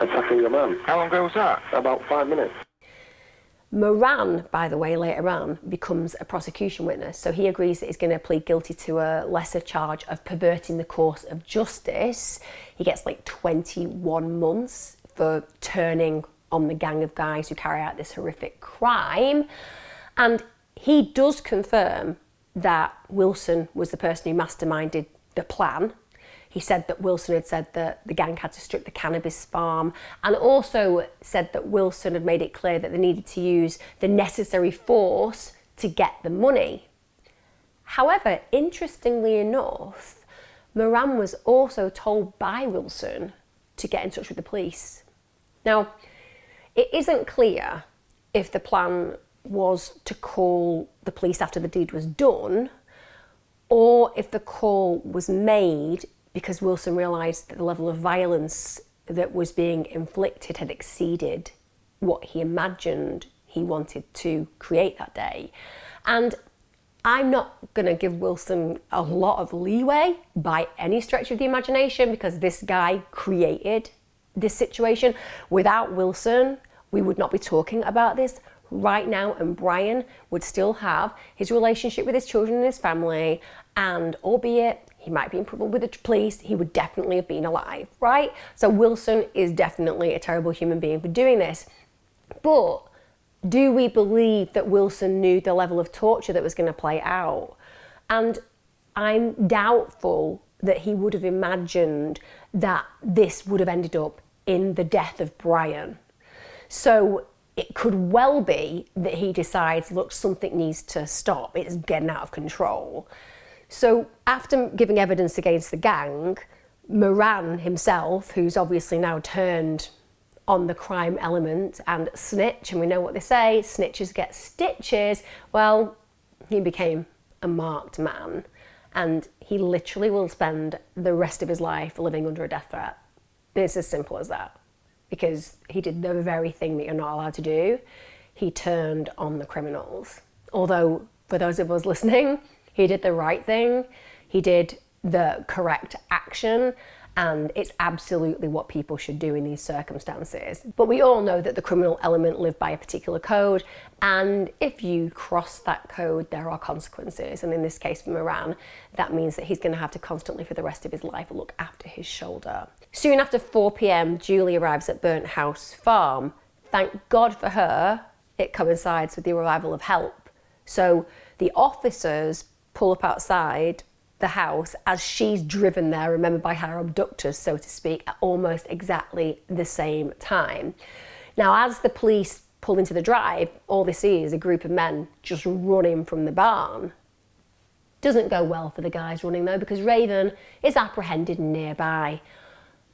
attacking a man. How long ago was that? About 5 minutes. Moran, by the way, later on becomes a prosecution witness, so he agrees that he's going to plead guilty to a lesser charge of perverting the course of justice. He gets like 21 months for turning on the gang of guys who carry out this horrific crime. And he does confirm that Wilson was the person who masterminded the plan. He said that Wilson had said that the gang had to strip the cannabis farm, and also said that Wilson had made it clear that they needed to use the necessary force to get the money. However, interestingly enough, Moran was also told by Wilson to get in touch with the police. Now, it isn't clear if the plan was to call the police after the deed was done, or if the call was made because Wilson realised that the level of violence that was being inflicted had exceeded what he imagined he wanted to create that day. And I'm not going to give Wilson a lot of leeway by any stretch of the imagination, because this guy created this situation. Without Wilson, we would not be talking about this right now, and Brian would still have his relationship with his children and his family, and albeit he might be in trouble with the police, he would definitely have been alive, right? So Wilson is definitely a terrible human being for doing this. But do we believe that Wilson knew the level of torture that was going to play out? And I'm doubtful that he would have imagined that this would have ended up in the death of Brian. So it could well be that he decides, look, something needs to stop. It's getting out of control. So after giving evidence against the gang, Moran himself, who's obviously now turned on the crime element and snitch, and we know what they say, snitches get stitches, well, he became a marked man, and he literally will spend the rest of his life living under a death threat. It's as simple as that, because he did the very thing that you're not allowed to do. He turned on the criminals. Although, for those of us listening, he did the right thing, he did the correct action, and it's absolutely what people should do in these circumstances. But we all know that the criminal element live by a particular code, and if you cross that code, there are consequences. And in this case for Moran, that means that he's going to have to constantly for the rest of his life look after his shoulder. Soon after 4 p.m, Julie arrives at Burnt House Farm. Thank God for her, it coincides with the arrival of help. So the officers pull up outside the house as she's driven there, remember, by her abductors, so to speak, at almost exactly the same time. Now, as the police pull into the drive, all they see is a group of men just running from the barn. Doesn't go well for the guys running though, because Raven is apprehended nearby.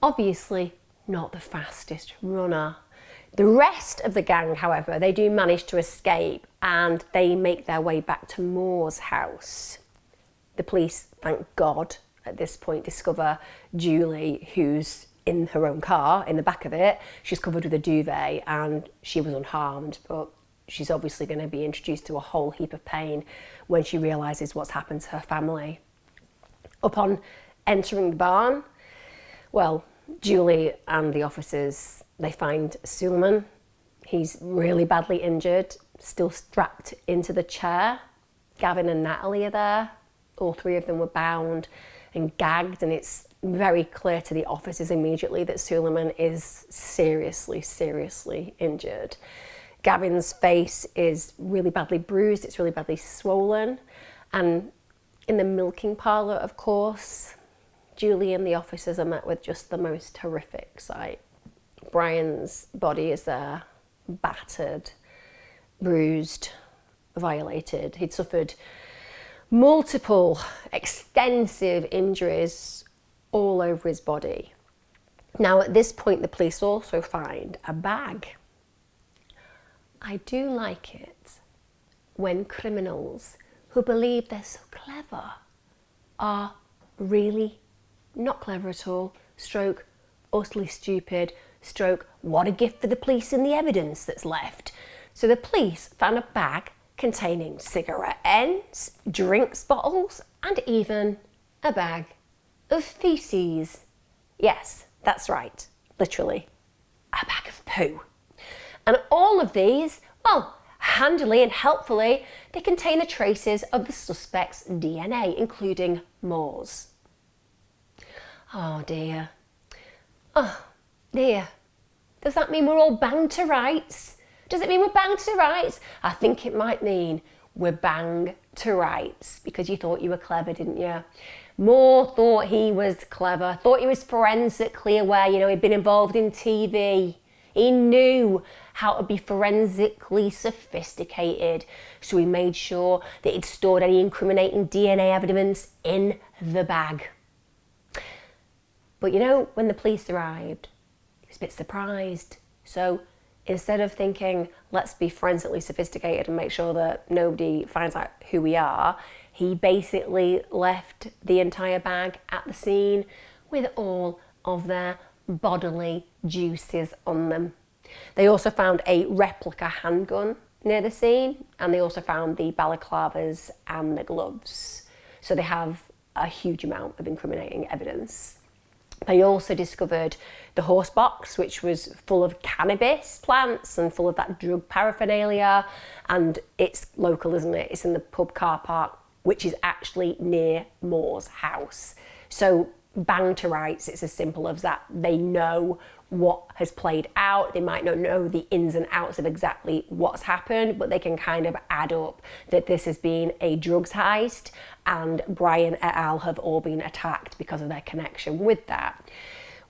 Obviously not the fastest runner. The rest of the gang, however, they do manage to escape and they make their way back to Moore's house. The police, thank God, at this point discover Julie, who's in her own car, in the back of it. She's covered with a duvet and she was unharmed, but she's obviously going to be introduced to a whole heap of pain when she realises what's happened to her family. Upon entering the barn, well, Julie and the officers, they find Suleman. He's really badly injured, still strapped into the chair. Gavin and Natalie are there. All three of them were bound and gagged, and it's very clear to the officers immediately that Suleman is seriously, seriously injured. Gavin's face is really badly bruised, it's really badly swollen, and in the milking parlour, of course, Julie and the officers are met with just the most horrific sight. Brian's body is there, battered, bruised, violated. He'd suffered multiple extensive injuries all over his body. Now at this point the police also find a bag. I do like it when criminals who believe they're so clever are really not clever at all, stroke utterly stupid, stroke what a gift for the police and the evidence that's left. So the police found a bag containing cigarette ends, drinks bottles, and even a bag of feces. Yes, that's right, literally, a bag of poo. And all of these, well, handily and helpfully, they contain the traces of the suspect's DNA, including Moore's. Oh dear. Oh dear. Does that mean we're all bound to rights? Does it mean we're bound to rights? I think it might mean we're bang to rights, because you thought you were clever, didn't you? Moore thought he was clever, thought he was forensically aware, you know, he'd been involved in TV. He knew how to be forensically sophisticated, so he made sure that he'd stored any incriminating DNA evidence in the bag. But you know, when the police arrived, he was a bit surprised. So instead of thinking, let's be forensically sophisticated and make sure that nobody finds out who we are, he basically left the entire bag at the scene with all of their bodily juices on them. They also found a replica handgun near the scene, and they also found the balaclavas and the gloves. So they have a huge amount of incriminating evidence. They also discovered the horse box, which was full of cannabis plants and full of that drug paraphernalia, and it's local, isn't it? It's in the pub car park, which is actually near Moore's house. So bang to rights, it's as simple as that. They know what has played out. They might not know the ins and outs of exactly what's happened, but they can kind of add up that this has been a drugs heist, and Brian et al. Have all been attacked because of their connection with that.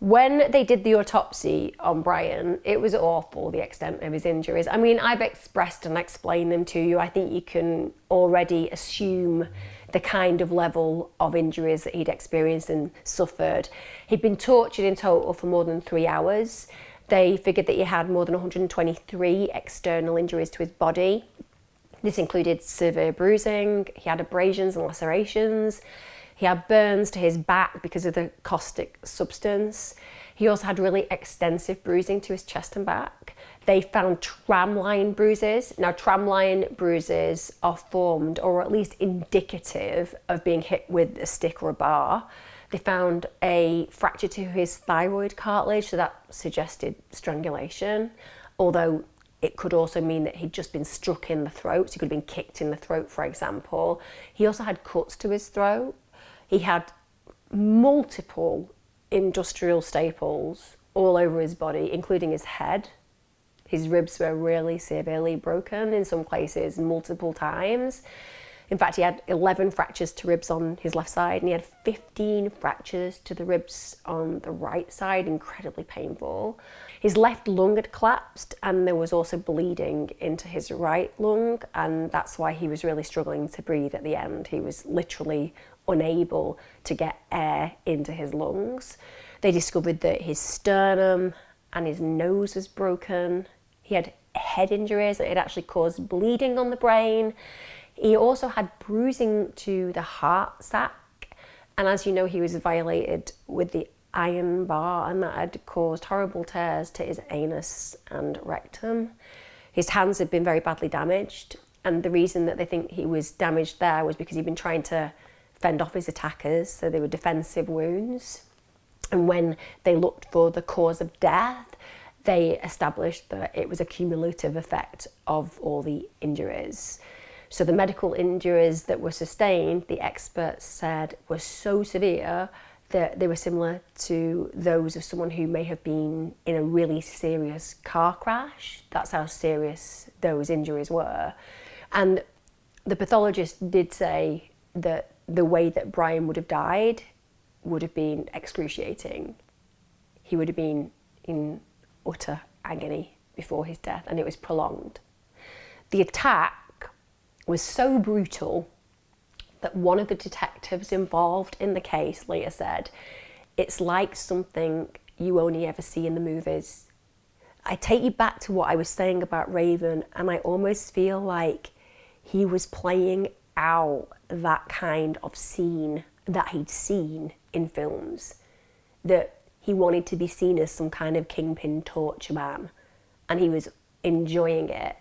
When they did the autopsy on Brian, it was awful, the extent of his injuries. I mean, I've expressed and explained them to you. I think you can already assume the kind of level of injuries that he'd experienced and suffered. He'd been tortured in total for more than 3 hours. They figured that he had more than 123 external injuries to his body. This included severe bruising, he had abrasions and lacerations, he had burns to his back because of the caustic substance. He also had really extensive bruising to his chest and back. They found tramline bruises. Now, tramline bruises are formed, or at least indicative, of being hit with a stick or a bar. They found a fracture to his thyroid cartilage, so that suggested strangulation, although it could also mean that he'd just been struck in the throat, so he could have been kicked in the throat, for example. He also had cuts to his throat. He had multiple industrial staples all over his body, including his head. His ribs were really severely broken, in some places multiple times. In fact, he had 11 fractures to ribs on his left side, and he had 15 fractures to the ribs on the right side, incredibly painful. His left lung had collapsed, and there was also bleeding into his right lung, and that's why he was really struggling to breathe at the end. He was literally unable to get air into his lungs. They discovered that his sternum and his nose was broken. He had head injuries that had actually caused bleeding on the brain. He also had bruising to the heart sac, and as you know, he was violated with the iron bar, and that had caused horrible tears to his anus and rectum. His hands had been very badly damaged, and the reason that they think he was damaged there was because he'd been trying to fend off his attackers, so they were defensive wounds. And when they looked for the cause of death, they established that it was a cumulative effect of all the injuries. So the medical injuries that were sustained, the experts said, were so severe that they were similar to those of someone who may have been in a really serious car crash. That's how serious those injuries were. And the pathologist did say that the way that Brian would have died would have been excruciating. He would have been in utter agony before his death, and it was prolonged. The attack was so brutal that one of the detectives involved in the case later said, "It's like something you only ever see in the movies." I take you back to what I was saying about Raven, and I almost feel like he was playing out that kind of scene that he'd seen in films, that he wanted to be seen as some kind of kingpin torture man, and he was enjoying it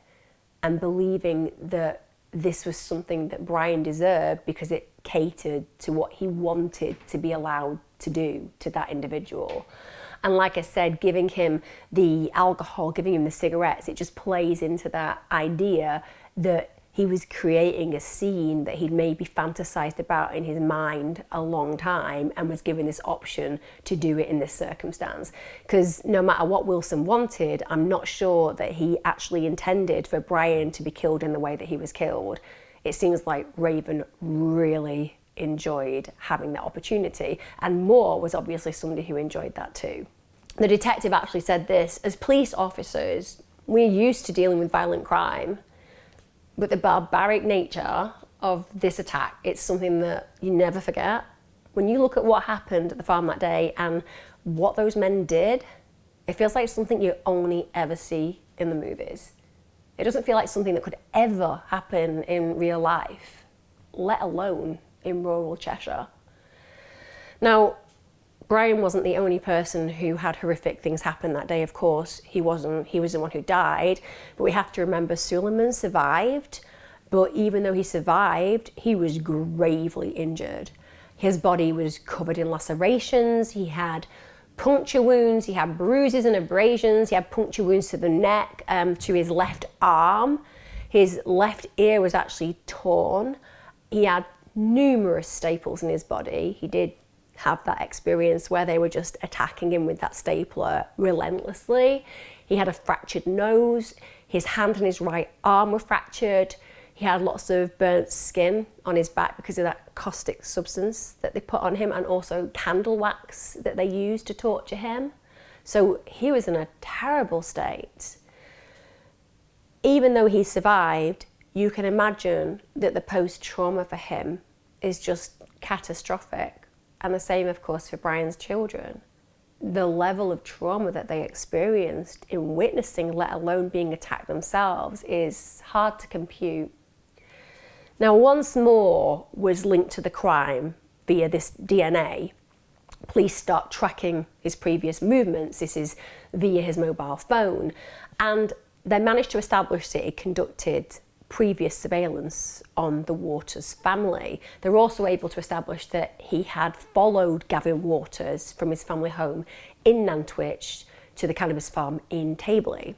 and believing that this was something that Brian deserved because it catered to what he wanted to be allowed to do to that individual. And like I said, giving him the alcohol, giving him the cigarettes, it just plays into that idea that he was creating a scene that he'd maybe fantasized about in his mind a long time and was given this option to do it in this circumstance. Because no matter what Wilson wanted, I'm not sure that he actually intended for Brian to be killed in the way that he was killed. It seems like Raven really enjoyed having that opportunity, and Moore was obviously somebody who enjoyed that too. The detective actually said this: as police officers, we're used to dealing with violent crime, but the barbaric nature of this attack, it's something that you never forget. When you look at what happened at the farm that day and what those men did, it feels like something you only ever see in the movies. It doesn't feel like something that could ever happen in real life, let alone in rural Cheshire. Now, Brian wasn't the only person who had horrific things happen that day, of course. He wasn't. He was the one who died. But we have to remember Suleman survived. But even though he survived, he was gravely injured. His body was covered in lacerations. He had puncture wounds. He had bruises and abrasions. He had puncture wounds to the neck, to his left arm. His left ear was actually torn. He had numerous staples in his body. He did have that experience where they were just attacking him with that stapler relentlessly. He had a fractured nose. His hand and his right arm were fractured. He had lots of burnt skin on his back because of that caustic substance that they put on him, and also candle wax that they used to torture him. So he was in a terrible state. Even though he survived, you can imagine that the post-trauma for him is just catastrophic. And the same, of course, for Brian's children. The level of trauma that they experienced in witnessing, let alone being attacked themselves, is hard to compute. Now, once Moore was linked to the crime via this DNA, police start tracking his previous movements. This is via his mobile phone. And they managed to establish that he conducted previous surveillance on the Waters family. They're also able to establish that he had followed Gavin Waters from his family home in Nantwich to the cannabis farm in Tabley.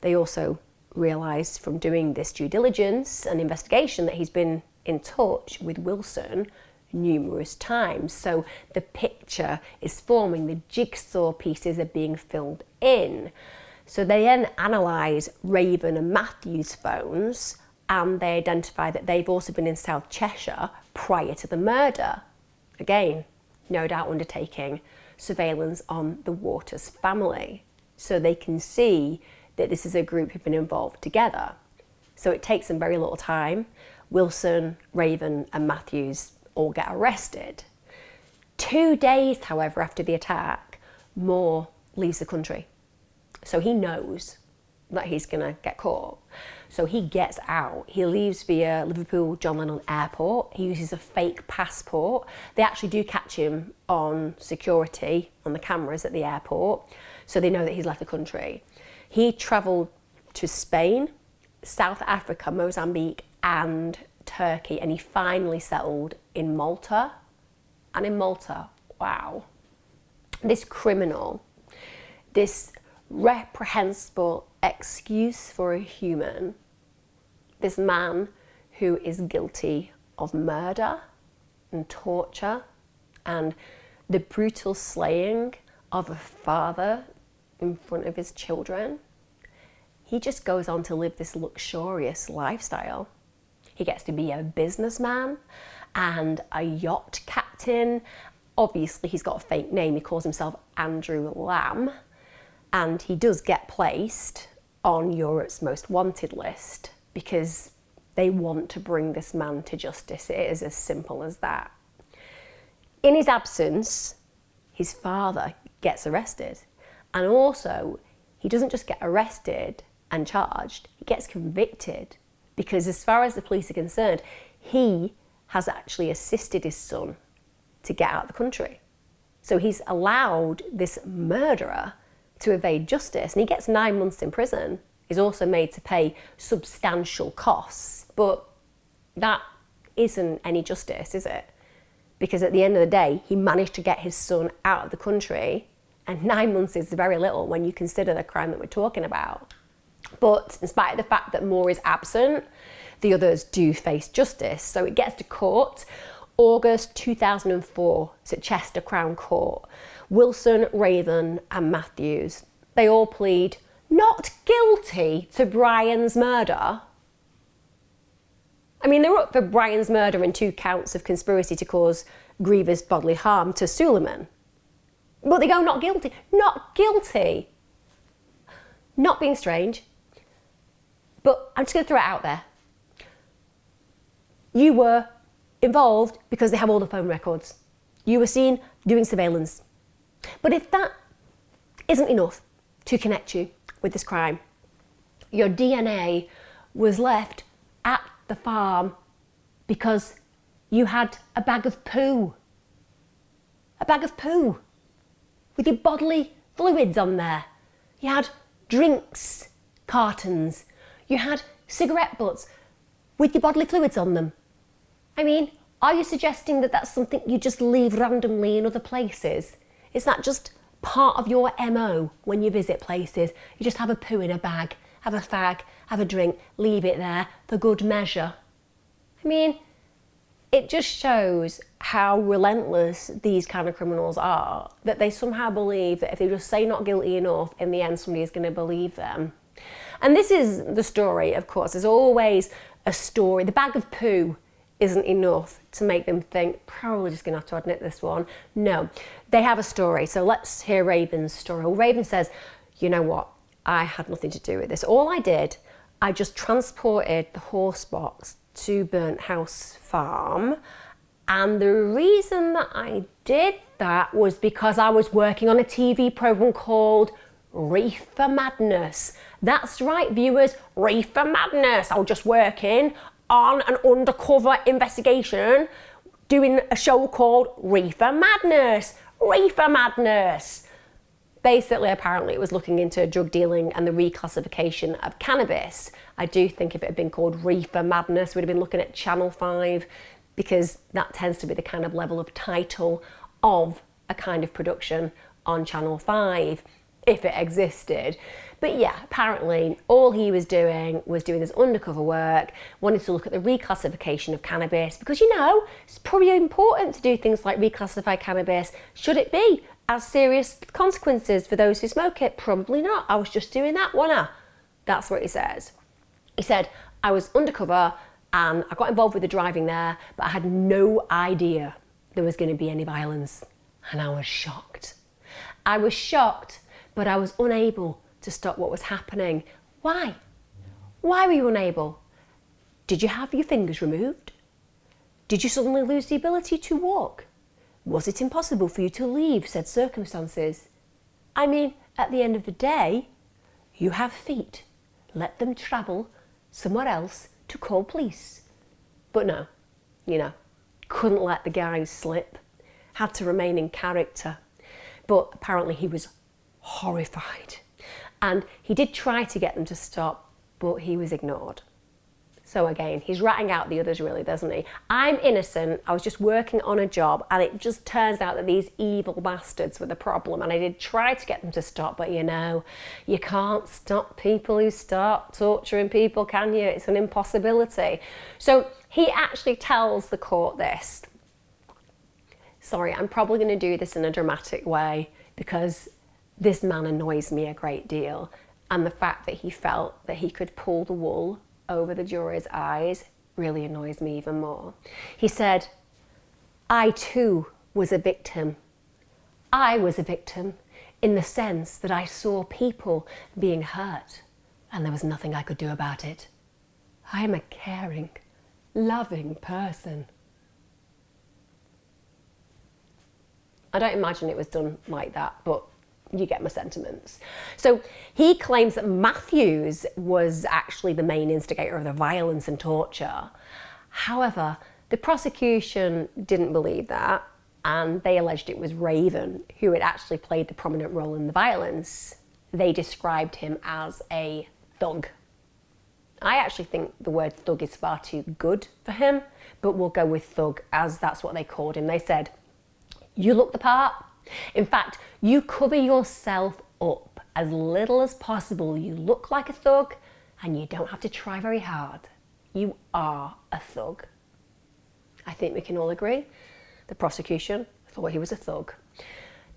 They also realised from doing this due diligence and investigation that he's been in touch with Wilson numerous times. So the picture is forming, the jigsaw pieces are being filled in. So they then analyse Raven and Matthew's phones, and they identify that they've also been in South Cheshire prior to the murder. Again, no doubt undertaking surveillance on the Waters family. So they can see that this is a group who've been involved together. So it takes them very little time. Wilson, Raven and Matthews all get arrested. 2 days, however, after the attack, Moore leaves the country. So he knows that he's going to get caught. So he gets out. He leaves via Liverpool John Lennon Airport. He uses a fake passport. They actually do catch him on security, on the cameras at the airport. So they know that he's left the country. He travelled to Spain, South Africa, Mozambique and Turkey, and he finally settled in Malta. And in Malta, wow, this criminal, this reprehensible excuse for a human, this man who is guilty of murder and torture and the brutal slaying of a father in front of his children, he just goes on to live this luxurious lifestyle. He gets to be a businessman and a yacht captain. Obviously, he's got a fake name. He calls himself Andrew Lamb. And he does get placed on Europe's most wanted list because they want to bring this man to justice. It is as simple as that. In his absence, his father gets arrested. And also, he doesn't just get arrested and charged, he gets convicted. Because as far as the police are concerned, he has actually assisted his son to get out of the country. So he's allowed this murderer to evade justice, and he gets 9 months in prison. He's also made to pay substantial costs, but that isn't any justice, is it? Because at the end of the day, he managed to get his son out of the country, and 9 months is very little when you consider the crime that we're talking about. But in spite of the fact that Moore is absent, the others do face justice. So it gets to court, August 2004, it's at Chester Crown Court. Wilson, Raven and Matthews, they all plead not guilty to Brian's murder. I mean, they're up for Brian's murder and 2 counts of conspiracy to cause grievous bodily harm to Suleman. But they go not guilty. Not guilty. Not being strange. But I'm just going to throw it out there. You were involved because they have all the phone records. You were seen doing surveillance. But if that isn't enough to connect you with this crime, your DNA was left at the farm because you had a bag of poo. A bag of poo with your bodily fluids on there. You had drinks cartons. You had cigarette butts with your bodily fluids on them. I mean, are you suggesting that that's something you just leave randomly in other places? Is that just part of your MO when you visit places? You just have a poo in a bag, have a fag, have a drink, leave it there for good measure. I mean, it just shows how relentless these kind of criminals are, that they somehow believe that if they just say not guilty enough, in the end somebody is going to believe them. And this is the story, of course. There's always a story. The bag of poo isn't enough to make them think, probably just going to have to admit this one. No, they have a story. So let's hear Raven's story. Well, Raven says, you know what? I had nothing to do with this. All I did, I just transported the horse box to Burnt House Farm. And the reason that I did that was because I was working on a TV program called Reefer Madness. That's right, viewers, Reefer Madness. I was just working on an undercover investigation doing a show called Reefer Madness. Reefer Madness. Basically, apparently it was looking into drug dealing and the reclassification of cannabis. I do think if it had been called Reefer Madness, we'd have been looking at Channel 5, because that tends to be the kind of level of title of a kind of production on Channel 5, if it existed. But yeah, apparently all he was doing this undercover work, wanted to look at the reclassification of cannabis, because, you know, it's probably important to do things like reclassify cannabis. Should it be as serious consequences for those who smoke it? Probably not. I was just doing that, wasn't I? That's what he says. He said, I was undercover and I got involved with the driving there, but I had no idea there was going to be any violence. And I was shocked. I was shocked, but I was unable to stop what was happening. Why? Why were you unable? Did you have your fingers removed? Did you suddenly lose the ability to walk? Was it impossible for you to leave said circumstances? I mean, at the end of the day, you have feet. Let them travel somewhere else to call police. But no, you know, couldn't let the guy slip. Had to remain in character. But apparently he was horrified. And he did try to get them to stop, but he was ignored. So again, he's ratting out the others really, doesn't he? I'm innocent, I was just working on a job, and it just turns out that these evil bastards were the problem, and I did try to get them to stop, but you know, you can't stop people who start torturing people, can you? It's an impossibility. So he actually tells the court this. Sorry, I'm probably going to do this in a dramatic way, because this man annoys me a great deal, and the fact that he felt that he could pull the wool over the jury's eyes really annoys me even more. He said, I too was a victim. I was a victim in the sense that I saw people being hurt and there was nothing I could do about it. I am a caring, loving person. I don't imagine it was done like that, but you get my sentiments. So he claims that Matthews was actually the main instigator of the violence and torture. However, the prosecution didn't believe that, and they alleged it was Raven who had actually played the prominent role in the violence. They described him as a thug. I actually think the word thug is far too good for him, but we'll go with thug as that's what they called him. They said, you look the part. In fact, you cover yourself up as little as possible. You look like a thug and you don't have to try very hard. You are a thug. I think we can all agree the prosecution thought he was a thug.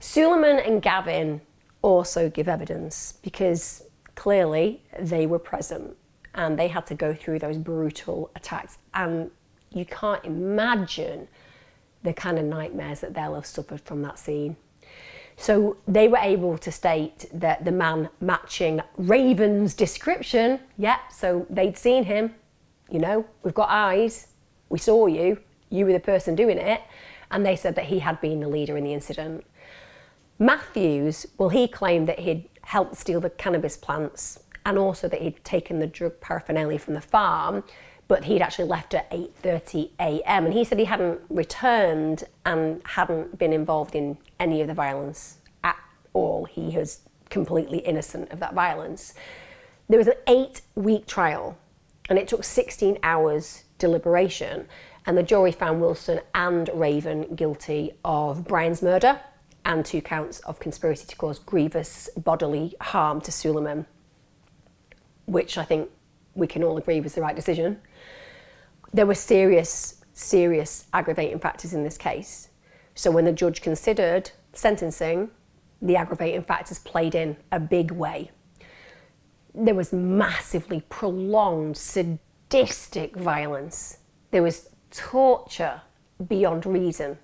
Suleman and Gavin also give evidence because clearly they were present and they had to go through those brutal attacks, and you can't imagine the kind of nightmares that they'll have suffered from that scene. So they were able to state that the man matching Raven's description, so they'd seen him, you know, we've got eyes, we saw you, you were the person doing it, and they said that he had been the leader in the incident. Matthews, well, he claimed that he'd helped steal the cannabis plants and also that he'd taken the drug paraphernalia from the farm, but he'd actually left at 8:30 a.m. and he said he hadn't returned and hadn't been involved in any of the violence at all. He was completely innocent of that violence. There was an 8-week trial and it took 16 hours deliberation, and the jury found Wilson and Raven guilty of Brian's murder and 2 counts of conspiracy to cause grievous bodily harm to Suleman, which I think we can all agree was the right decision. There were serious aggravating factors in this case. So when the judge considered sentencing, the aggravating factors played in a big way. There was massively prolonged, sadistic violence. There was torture beyond reason.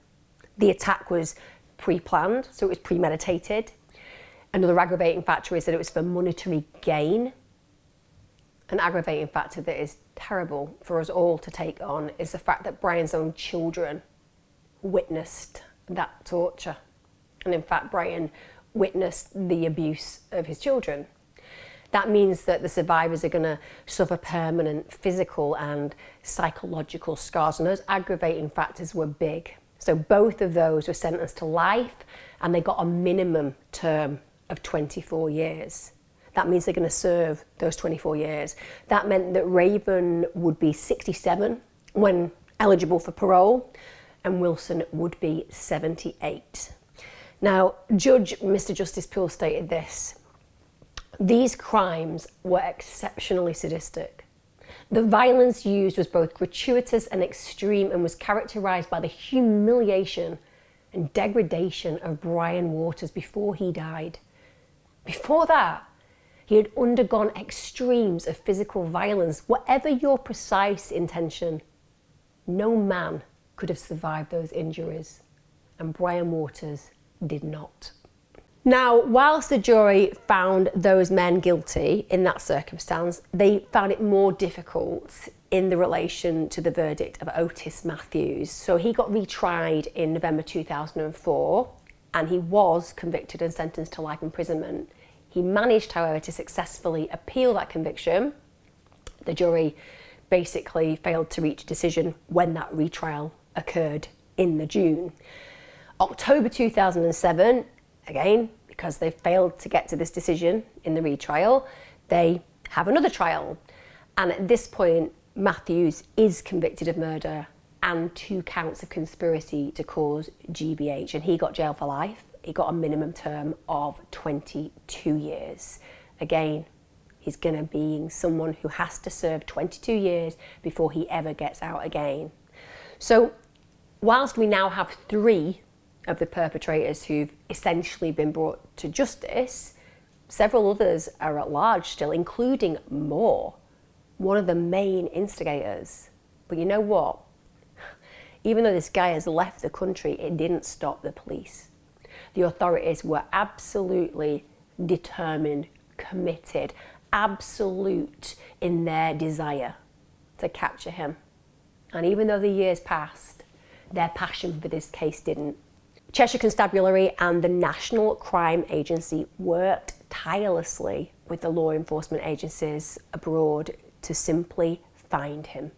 The attack was pre-planned, so it was premeditated. Another aggravating factor is that it was for monetary gain. An aggravating factor that is terrible for us all to take on is the fact that Brian's own children witnessed that torture. And in fact, Brian witnessed the abuse of his children. That means that the survivors are going to suffer permanent physical and psychological scars, and those aggravating factors were big. So both of those were sentenced to life, and they got a minimum term of 24 years. That means they're going to serve those 24 years. That meant that Raven would be 67 when eligible for parole, and Wilson would be 78. Now, Judge Mr. Justice Poole stated this: these crimes were exceptionally sadistic. The violence used was both gratuitous and extreme, and was characterised by the humiliation and degradation of Brian Waters before he died. Before that, he had undergone extremes of physical violence. Whatever your precise intention, no man could have survived those injuries, and Brian Waters did not. Now, whilst the jury found those men guilty in that circumstance, they found it more difficult in the relation to the verdict of Otis Matthews. So he got retried in November 2004, and he was convicted and sentenced to life imprisonment. He managed, however, to successfully appeal that conviction. The jury basically failed to reach a decision when that retrial occurred in the June. October 2007, again, because they failed to get to this decision in the retrial, they have another trial. And at this point, Matthews is convicted of murder and 2 counts of conspiracy to cause GBH, and he got jail for life. He got a minimum term of 22 years. Again, he's going to be someone who has to serve 22 years before he ever gets out again. So whilst we now have 3 of the perpetrators who've essentially been brought to justice, several others are at large still, including Moore, one of the main instigators. But you know what? Even though this guy has left the country, it didn't stop the police. The authorities were absolutely determined, committed, absolute in their desire to capture him. And even though the years passed, their passion for this case didn't. Cheshire Constabulary and the National Crime Agency worked tirelessly with the law enforcement agencies abroad to simply find him.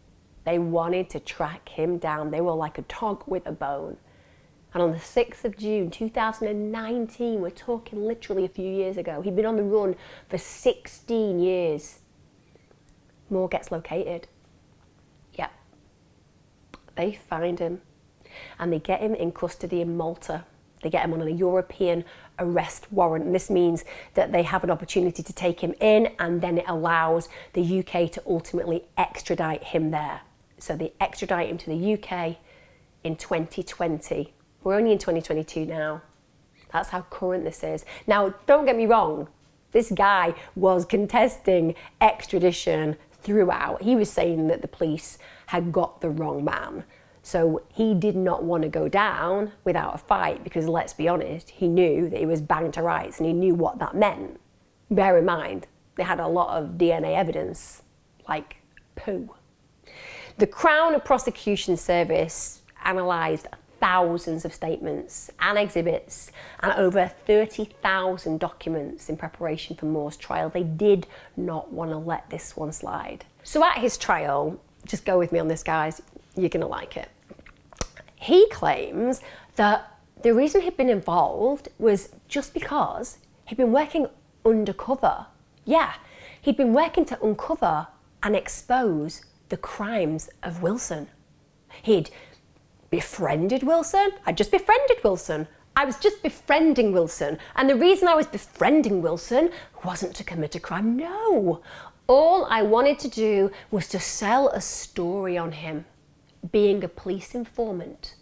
They wanted to track him down. They were like a dog with a bone. And on the 6th of June 2019, we're talking literally a few years ago, he'd been on the run for 16 years. Moore gets located. Yep. They find him. And they get him in custody in Malta. They get him on a European arrest warrant. And this means that they have an opportunity to take him in, and then it allows the UK to ultimately extradite him there. So they extradite him to the UK in 2020. We're only in 2022 now. That's how current this is. Now, don't get me wrong. This guy was contesting extradition throughout. He was saying that the police had got the wrong man. So he did not want to go down without a fight, because let's be honest, he knew that he was banged to rights and he knew what that meant. Bear in mind, they had a lot of DNA evidence, like poo. The Crown Prosecution Service analysed thousands of statements and exhibits and over 30,000 documents in preparation for Moore's trial. They did not want to let this one slide. So at his trial, just go with me on this, guys, you're going to like it. He claims that the reason he'd been involved was just because he'd been working undercover. Yeah, he'd been working to uncover and expose the crimes of Wilson. He'd befriended Wilson. I just befriended Wilson. I was just befriending Wilson. And the reason I was befriending Wilson wasn't to commit a crime. No. All I wanted to do was to sell a story on him, being a police informant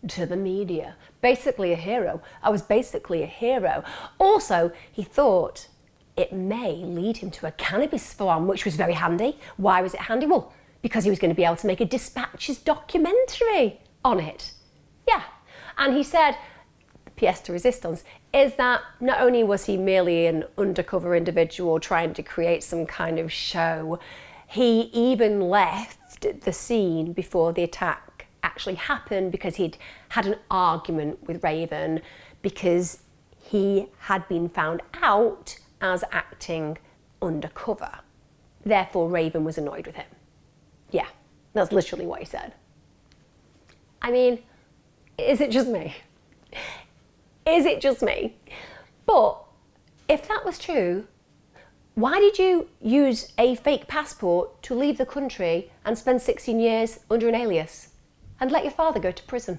to the media. Basically a hero. I was basically a hero. Also, he thought it may lead him to a cannabis farm, which was very handy. Why was it handy? Well, because he was going to be able to make a Dispatches documentary on it. Yeah. And he said, pièce de résistance, is that not only was he merely an undercover individual trying to create some kind of show, he even left the scene before the attack actually happened because he'd had an argument with Raven because he had been found out as acting undercover. Therefore, Raven was annoyed with him. Yeah, that's literally what he said. I mean, is it just me? Is it just me? But if that was true, why did you use a fake passport to leave the country and spend 16 years under an alias and let your father go to prison?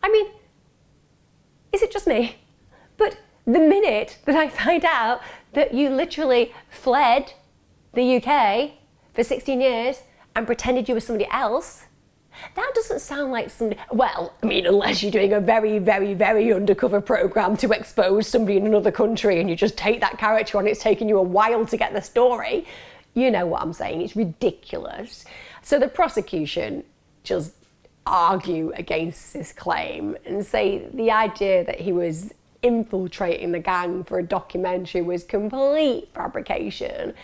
I mean, is it just me? But the minute that I find out that you literally fled the UK for 16 years and pretended you were somebody else, that doesn't sound like somebody, well, I mean, unless you're doing a very, very, very undercover program to expose somebody in another country and you just take that character on, it's taken you a while to get the story. You know what I'm saying, it's ridiculous. So the prosecution just argue against this claim and say the idea that he was infiltrating the gang for a documentary was complete fabrication.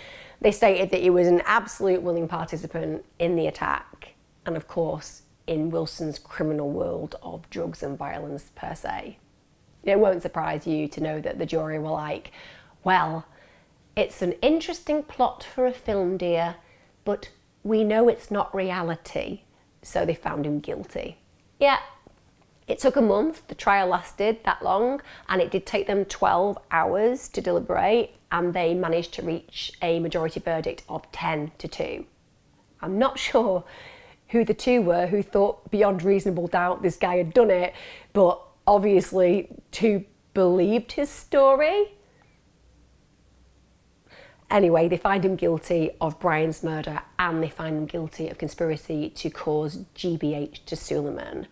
They stated that he was an absolute willing participant in the attack, and of course, in Wilson's criminal world of drugs and violence per se. It won't surprise you to know that the jury were like, well, it's an interesting plot for a film, dear, but we know it's not reality, so they found him guilty. Yeah, it took a month, the trial lasted that long, and it did take them 12 hours to deliberate, and they managed to reach a majority verdict of 10-2. I'm not sure who the two were who thought beyond reasonable doubt this guy had done it, but obviously two believed his story. Anyway, they find him guilty of Brian's murder and they find him guilty of conspiracy to cause GBH to Suleman.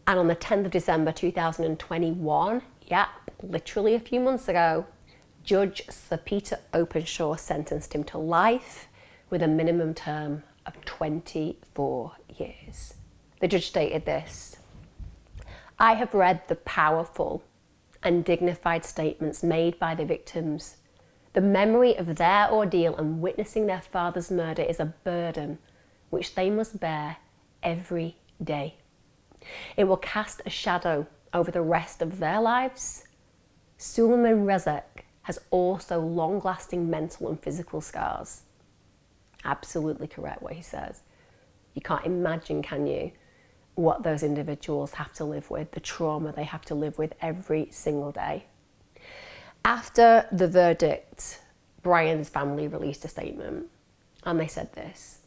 And on the 10th of December 2021, yeah, literally a few months ago, Judge Sir Peter Openshaw sentenced him to life with a minimum term of 24 years. The judge stated this: I have read the powerful and dignified statements made by the victims. The memory of their ordeal and witnessing their father's murder is a burden which they must bear every day. It will cast a shadow over the rest of their lives. Suleman Razak has also long-lasting mental and physical scars. Absolutely correct what he says. You can't imagine, can you, what those individuals have to live with, the trauma they have to live with every single day. After the verdict, Brian's family released a statement and they said this: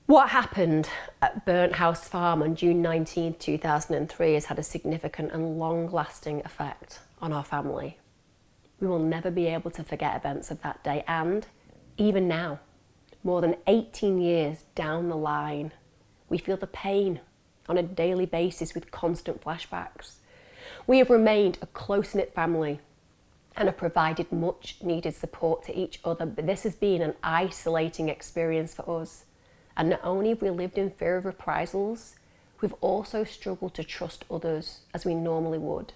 what happened at Burnt House Farm on June 19, 2003 has had a significant and long-lasting effect on our family. We will never be able to forget events of that day, and even now, more than 18 years down the line, we feel the pain on a daily basis with constant flashbacks. We have remained a close-knit family and have provided much needed support to each other, but this has been an isolating experience for us. And not only have we lived in fear of reprisals, we've also struggled to trust others as we normally would.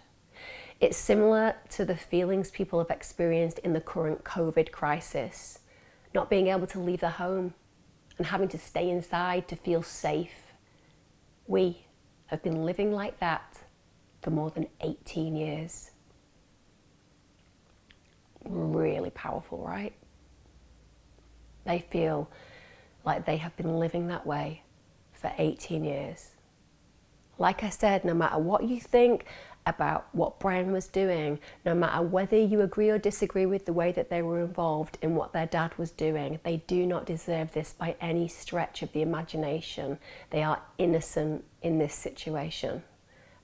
It's similar to the feelings people have experienced in the current COVID crisis, not being able to leave their home and having to stay inside to feel safe. We have been living like that for more than 18 years. Really powerful, right? They feel like they have been living that way for 18 years. Like I said, no matter what you think about what Brian was doing, no matter whether you agree or disagree with the way that they were involved in what their dad was doing, they do not deserve this by any stretch of the imagination. They are innocent in this situation,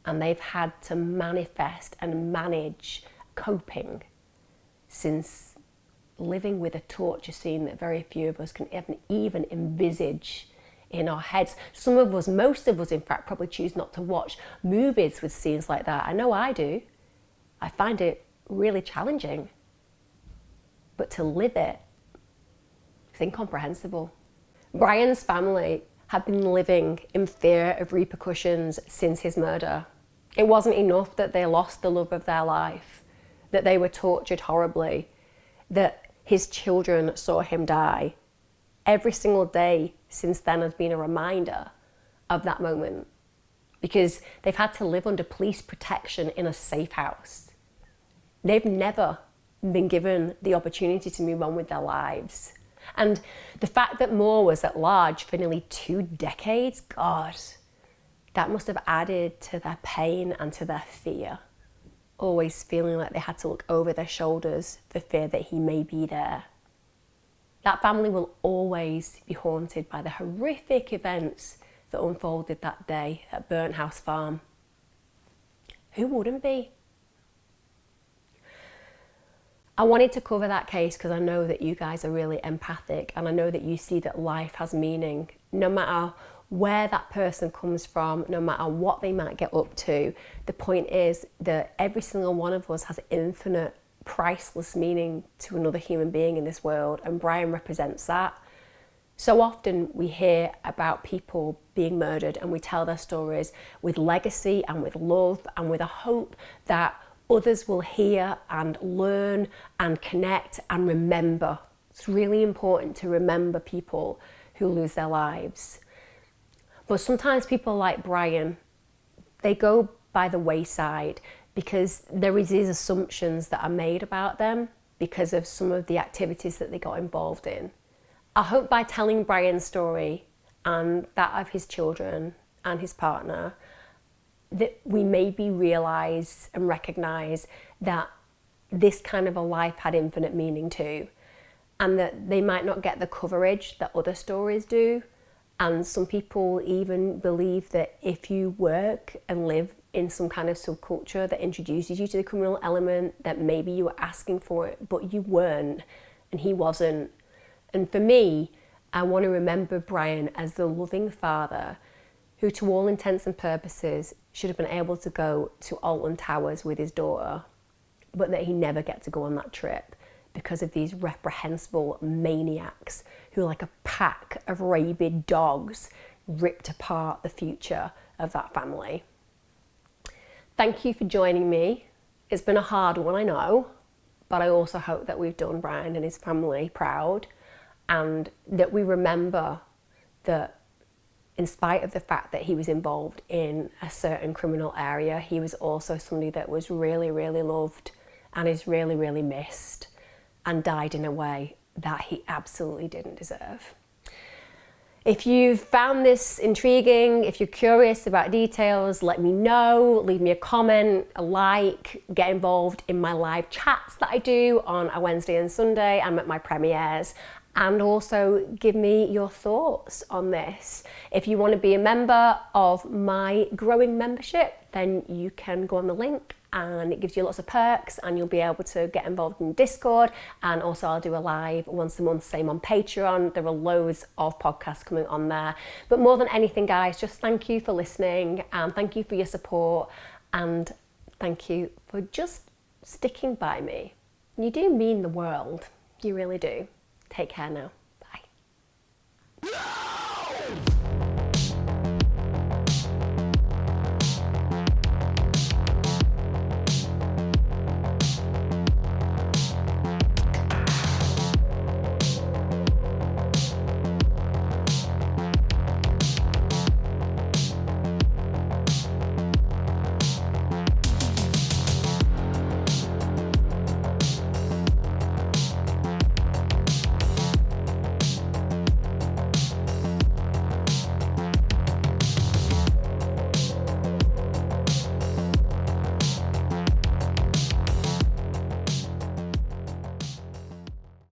and they've had to manifest and manage coping since living with a torture scene that very few of us can even envisage in our heads. Some of us, most of us in fact, probably choose not to watch movies with scenes like that. I know I do. I find it really challenging. But to live it is incomprehensible. Brian's family had been living in fear of repercussions since his murder. It wasn't enough that they lost the love of their life, that they were tortured horribly, that his children saw him die. Every single day since then has been a reminder of that moment, because they've had to live under police protection in a safe house. They've never been given the opportunity to move on with their lives. And the fact that Moore was at large for nearly 2 decades, God, that must have added to their pain and to their fear. always feeling like they had to look over their shoulders for fear that he may be there. That family will always be haunted by the horrific events that unfolded that day at Burnt House Farm. Who wouldn't be? I wanted to cover that case because I know that you guys are really empathic, and I know that you see that life has meaning. No matter where that person comes from, no matter what they might get up to, the point is that every single one of us has infinite, priceless meaning to another human being in this world, and Brian represents that. So often we hear about people being murdered and we tell their stories with legacy and with love and with a hope that others will hear and learn and connect and remember. It's really important to remember people who lose their lives. But sometimes people like Brian, they go by the wayside because there is these assumptions that are made about them because of some of the activities that they got involved in. I hope by telling Brian's story and that of his children and his partner, that we maybe realise and recognise that this kind of a life had infinite meaning too, and that they might not get the coverage that other stories do. And some people even believe that if you work and live in some kind of subculture that introduces you to the criminal element, that maybe you were asking for it, but you weren't, and he wasn't. And for me, I want to remember Brian as the loving father who, to all intents and purposes, should have been able to go to Alton Towers with his daughter, but that he never get to go on that trip because of these reprehensible maniacs who, like a pack of rabid dogs, ripped apart the future of that family. Thank you for joining me. It's been a hard one, I know, but I also hope that we've done Brian and his family proud, and that we remember that in spite of the fact that he was involved in a certain criminal area, he was also somebody that was really, really loved and is really, really missed, and died in a way that he absolutely didn't deserve. If you've found this intriguing, if you're curious about details, let me know, leave me a comment, a like, get involved in my live chats that I do on a Wednesday and Sunday. I'm at my premieres. And also give me your thoughts on this. If you want to be a member of my growing membership, then you can go on the link, and it gives you lots of perks, and you'll be able to get involved in Discord. And also I'll do a live once a month, same on Patreon. There are loads of podcasts coming on there. But more than anything, guys, just thank you for listening, and thank you for your support, and thank you for just sticking by me. You do mean the world. You really do. Take care now.